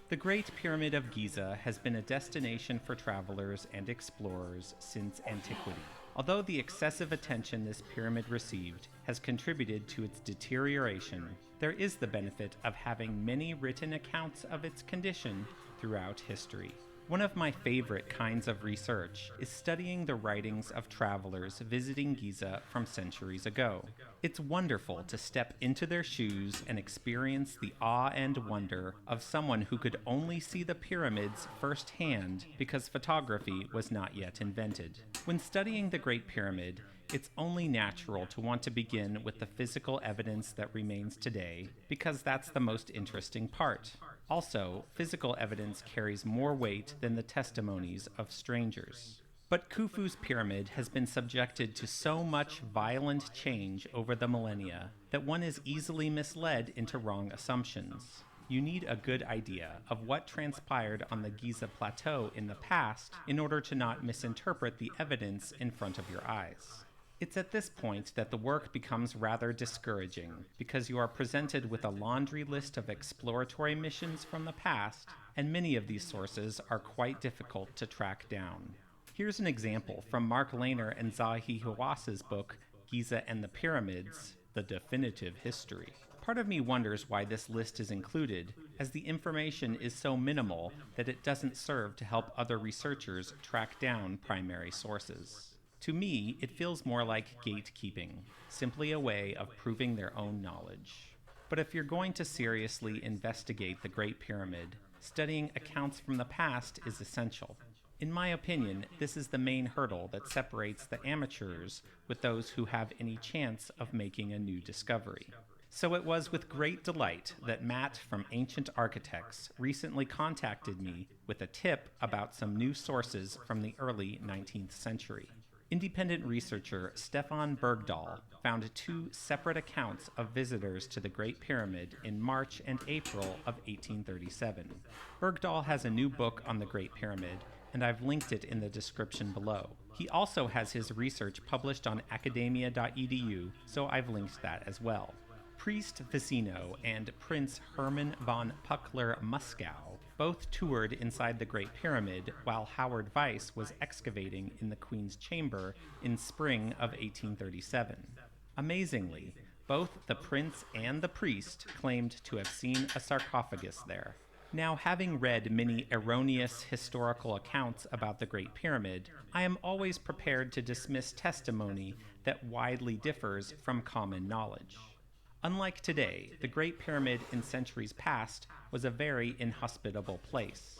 The Great Pyramid of Giza has been a destination for travelers and explorers since antiquity. Although the excessive attention this pyramid received has contributed to its deterioration, there is the benefit of having many written accounts of its condition throughout history. One of my favorite kinds of research is studying the writings of travelers visiting Giza from centuries ago. It's wonderful to step into their shoes and experience the awe and wonder of someone who could only see the pyramids firsthand because photography was not yet invented. When studying the Great Pyramid, it's only natural to want to begin with the physical evidence that remains today, because that's the most interesting part. Also, physical evidence carries more weight than the testimonies of strangers. But Khufu's pyramid has been subjected to so much violent change over the millennia that one is easily misled into wrong assumptions. You need a good idea of what transpired on the Giza Plateau in the past in order to not misinterpret the evidence in front of your eyes. It's at this point that the work becomes rather discouraging, because you are presented with a laundry list of exploratory missions from the past, and many of these sources are quite difficult to track down. Here's an example from Mark Lehner and Zahi Hawas's book, Giza and the Pyramids, The Definitive History. Part of me wonders why this list is included, as the information is so minimal that it doesn't serve to help other researchers track down primary sources. To me, it feels more like gatekeeping, simply a way of proving their own knowledge. But if you're going to seriously investigate the Great Pyramid, studying accounts from the past is essential. In my opinion, this is the main hurdle that separates the amateurs with those who have any chance of making a new discovery. So it was with great delight that Matt from Ancient Architects recently contacted me with a tip about some new sources from the early 19th century. Independent researcher Stefan Bergdahl found 2 separate accounts of visitors to the Great Pyramid in March and April of 1837. Bergdahl has a new book on the Great Pyramid, and I've linked it in the description below. He also has his research published on academia.edu, so I've linked that as well. Priest Vicino and Prince Hermann von Puckler-Muskau both toured inside the Great Pyramid while Howard Weiss was excavating in the Queen's Chamber in spring of 1837. Amazingly, both the prince and the priest claimed to have seen a sarcophagus there. Now, having read many erroneous historical accounts about the Great Pyramid, I am always prepared to dismiss testimony that widely differs from common knowledge. Unlike today, the Great Pyramid in centuries past was a very inhospitable place.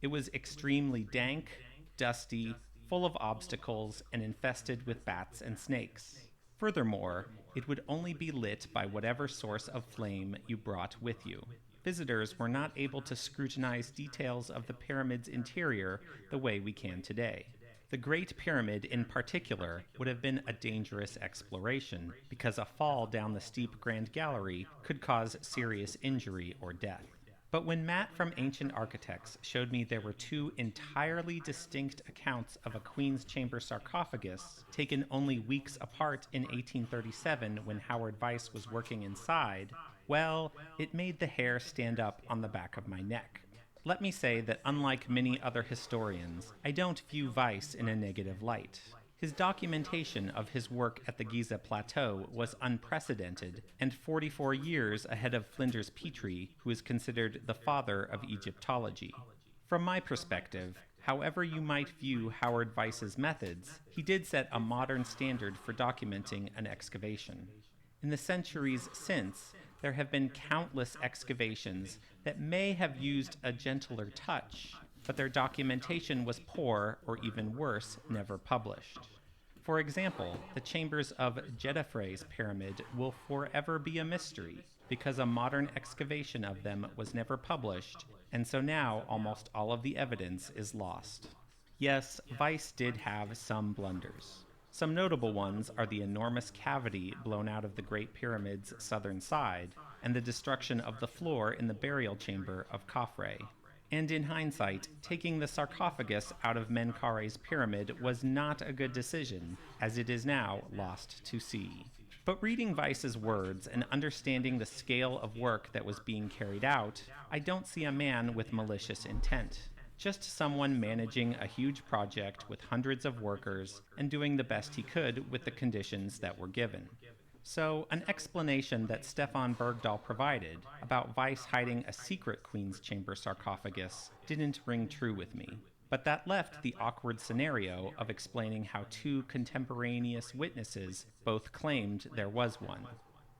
It was extremely dank, dusty, full of obstacles, and infested with bats and snakes. Furthermore, it would only be lit by whatever source of flame you brought with you. Visitors were not able to scrutinize details of the pyramid's interior the way we can today. The Great Pyramid in particular would have been a dangerous exploration because a fall down the steep Grand Gallery could cause serious injury or death. But when Matt from Ancient Architects showed me there were 2 entirely distinct accounts of a Queen's Chamber sarcophagus taken only weeks apart in 1837 when Howard Weiss was working inside, well, it made the hair stand up on the back of my neck. Let me say that unlike many other historians, I don't view Weiss in a negative light. His documentation of his work at the Giza Plateau was unprecedented and 44 years ahead of Flinders Petrie, who is considered the father of Egyptology. From my perspective, however you might view Howard Weiss's methods, he did set a modern standard for documenting an excavation. In the centuries since, there have been countless excavations that may have used a gentler touch, but their documentation was poor, or even worse, never published. For example, the chambers of Djedefre's pyramid will forever be a mystery, because a modern excavation of them was never published, and so now almost all of the evidence is lost. Yes, Weiss did have some blunders. Some notable ones are the enormous cavity blown out of the Great Pyramid's southern side, and the destruction of the floor in the burial chamber of Khafre. And in hindsight, taking the sarcophagus out of Menkare's pyramid was not a good decision, as it is now lost to sea. But reading Weiss's words and understanding the scale of work that was being carried out, I don't see a man with malicious intent. Just someone managing a huge project with hundreds of workers and doing the best he could with the conditions that were given. So, an explanation that Stefan Bergdahl provided about Weiss hiding a secret Queen's Chamber sarcophagus didn't ring true with me. But that left the awkward scenario of explaining how 2 contemporaneous witnesses both claimed there was one.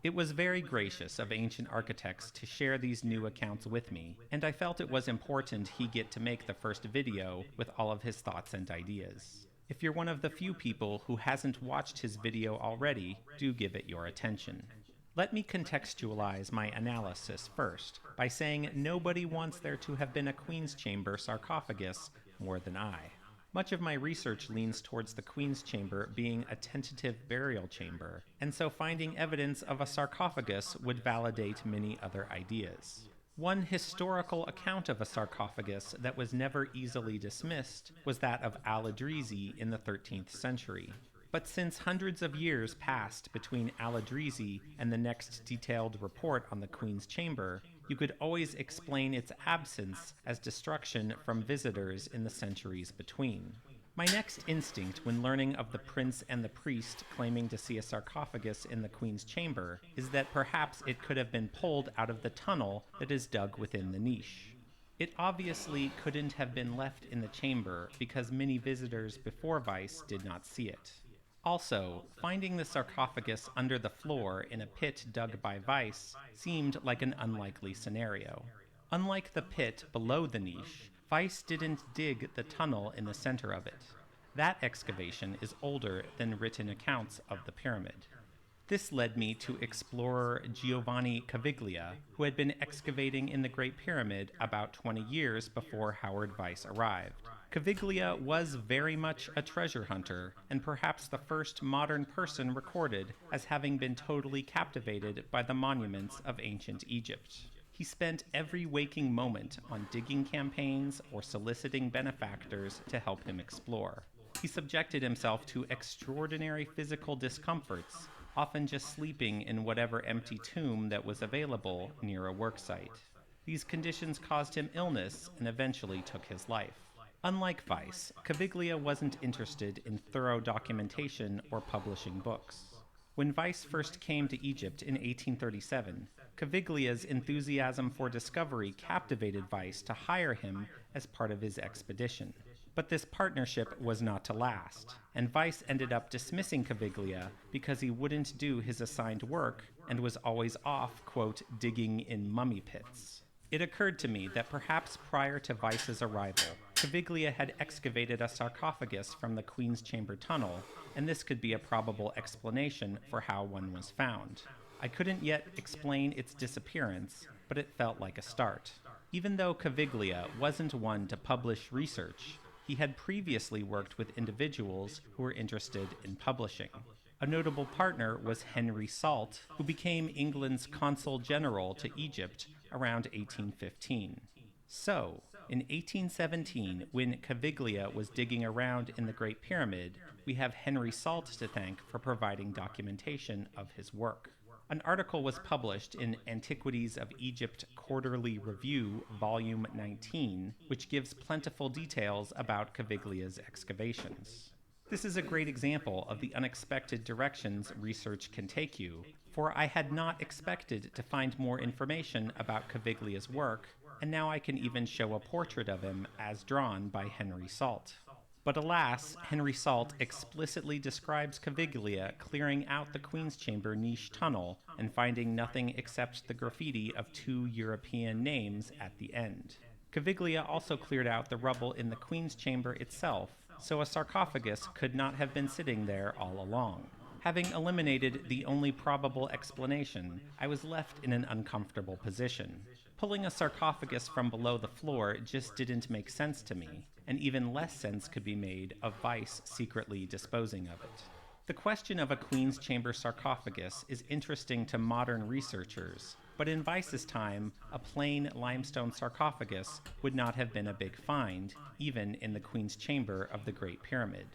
It was very gracious of Ancient Architects to share these new accounts with me, and I felt it was important he get to make the first video with all of his thoughts and ideas. If you're one of the few people who hasn't watched his video already, do give it your attention. Let me contextualize my analysis first by saying nobody wants there to have been a Queen's Chamber sarcophagus more than I. Much of my research leans towards the Queen's Chamber being a tentative burial chamber, and so finding evidence of a sarcophagus would validate many other ideas. One historical account of a sarcophagus that was never easily dismissed was that of Al-Idrisi in the 13th century. But since hundreds of years passed between Al-Idrisi and the next detailed report on the Queen's Chamber, you could always explain its absence as destruction from visitors in the centuries between. My next instinct when learning of the prince and the priest claiming to see a sarcophagus in the Queen's Chamber is that perhaps it could have been pulled out of the tunnel that is dug within the niche. It obviously couldn't have been left in the chamber because many visitors before Weiss did not see it. Also, finding the sarcophagus under the floor in a pit dug by Weiss seemed like an unlikely scenario. Unlike the pit below the niche, Weiss didn't dig the tunnel in the center of it. That excavation is older than written accounts of the pyramid. This led me to explorer Giovanni Caviglia, who had been excavating in the Great Pyramid about 20 years before Howard Weiss arrived. Caviglia was very much a treasure hunter, and perhaps the first modern person recorded as having been totally captivated by the monuments of ancient Egypt. He spent every waking moment on digging campaigns or soliciting benefactors to help him explore. He subjected himself to extraordinary physical discomforts, often just sleeping in whatever empty tomb that was available near a worksite. These conditions caused him illness and eventually took his life. Unlike Weiss, Caviglia wasn't interested in thorough documentation or publishing books. When Weiss first came to Egypt in 1837, Caviglia's enthusiasm for discovery captivated Weiss to hire him as part of his expedition. But this partnership was not to last, and Weiss ended up dismissing Caviglia because he wouldn't do his assigned work and was always off, quote, digging in mummy pits. It occurred to me that perhaps prior to Weiss's arrival, Caviglia had excavated a sarcophagus from the Queen's Chamber tunnel, and this could be a probable explanation for how one was found. I couldn't yet explain its disappearance, but it felt like a start. Even though Caviglia wasn't one to publish research, he had previously worked with individuals who were interested in publishing. A notable partner was Henry Salt, who became England's consul general to Egypt around 1815. So, in 1817, when Caviglia was digging around in the Great Pyramid, we have Henry Salt to thank for providing documentation of his work. An article was published in Antiquities of Egypt Quarterly Review, Volume 19, which gives plentiful details about Caviglia's excavations. This is a great example of the unexpected directions research can take you, for I had not expected to find more information about Caviglia's work, and now I can even show a portrait of him as drawn by Henry Salt. But alas, Henry Salt explicitly describes Caviglia clearing out the Queen's Chamber niche tunnel and finding nothing except the graffiti of 2 European names at the end. Caviglia also cleared out the rubble in the Queen's Chamber itself, so a sarcophagus could not have been sitting there all along. Having eliminated the only probable explanation, I was left in an uncomfortable position. Pulling a sarcophagus from below the floor just didn't make sense to me, and even less sense could be made of Weiss secretly disposing of it. The question of a Queen's Chamber sarcophagus is interesting to modern researchers, but in Weiss's time, a plain limestone sarcophagus would not have been a big find, even in the Queen's Chamber of the Great Pyramid.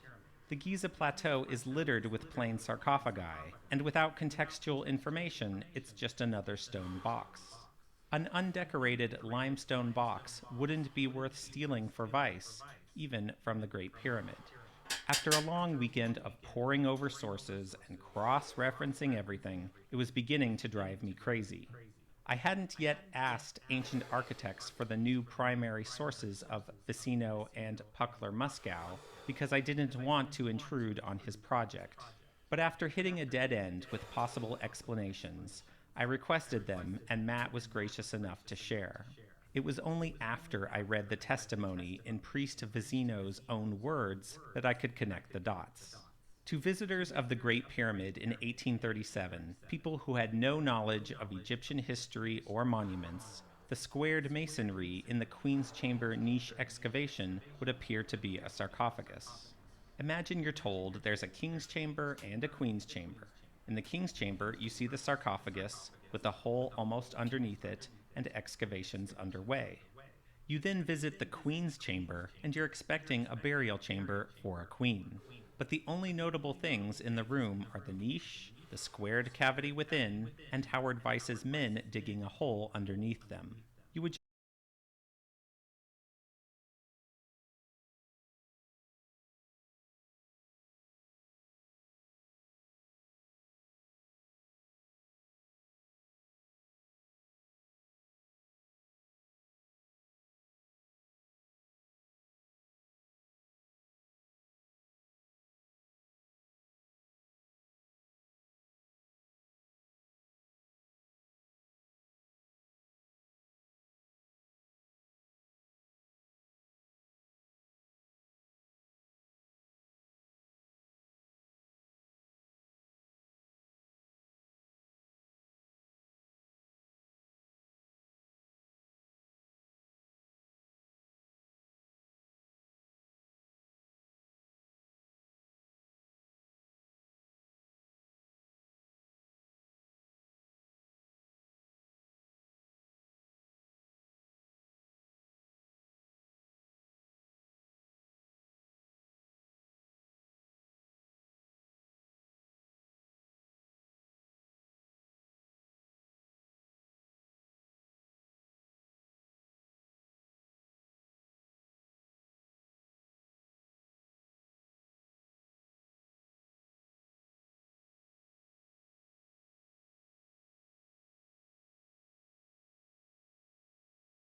The Giza Plateau is littered with plain sarcophagi, and without contextual information, it's just another stone box. An undecorated limestone box wouldn't be worth stealing for Weiss, even from the Great Pyramid. After a long weekend of poring over sources and cross-referencing everything, it was beginning to drive me crazy. I hadn't yet asked ancient architects for the new primary sources of Vicino and Puckler Muskau because I didn't want to intrude on his project. But after hitting a dead end with possible explanations, I requested them, and Matt was gracious enough to share. It was only after I read the testimony in Priest Vicino's own words that I could connect the dots. To visitors of the Great Pyramid in 1837, people who had no knowledge of Egyptian history or monuments, the squared masonry in the Queen's Chamber niche excavation would appear to be a sarcophagus. Imagine you're told there's a King's Chamber and a Queen's Chamber. In the King's Chamber, you see the sarcophagus with a hole almost underneath it and excavations underway. You then visit the Queen's Chamber, and you're expecting a burial chamber for a queen. But the only notable things in the room are the niche, the squared cavity within, and Howard Weiss's men digging a hole underneath them.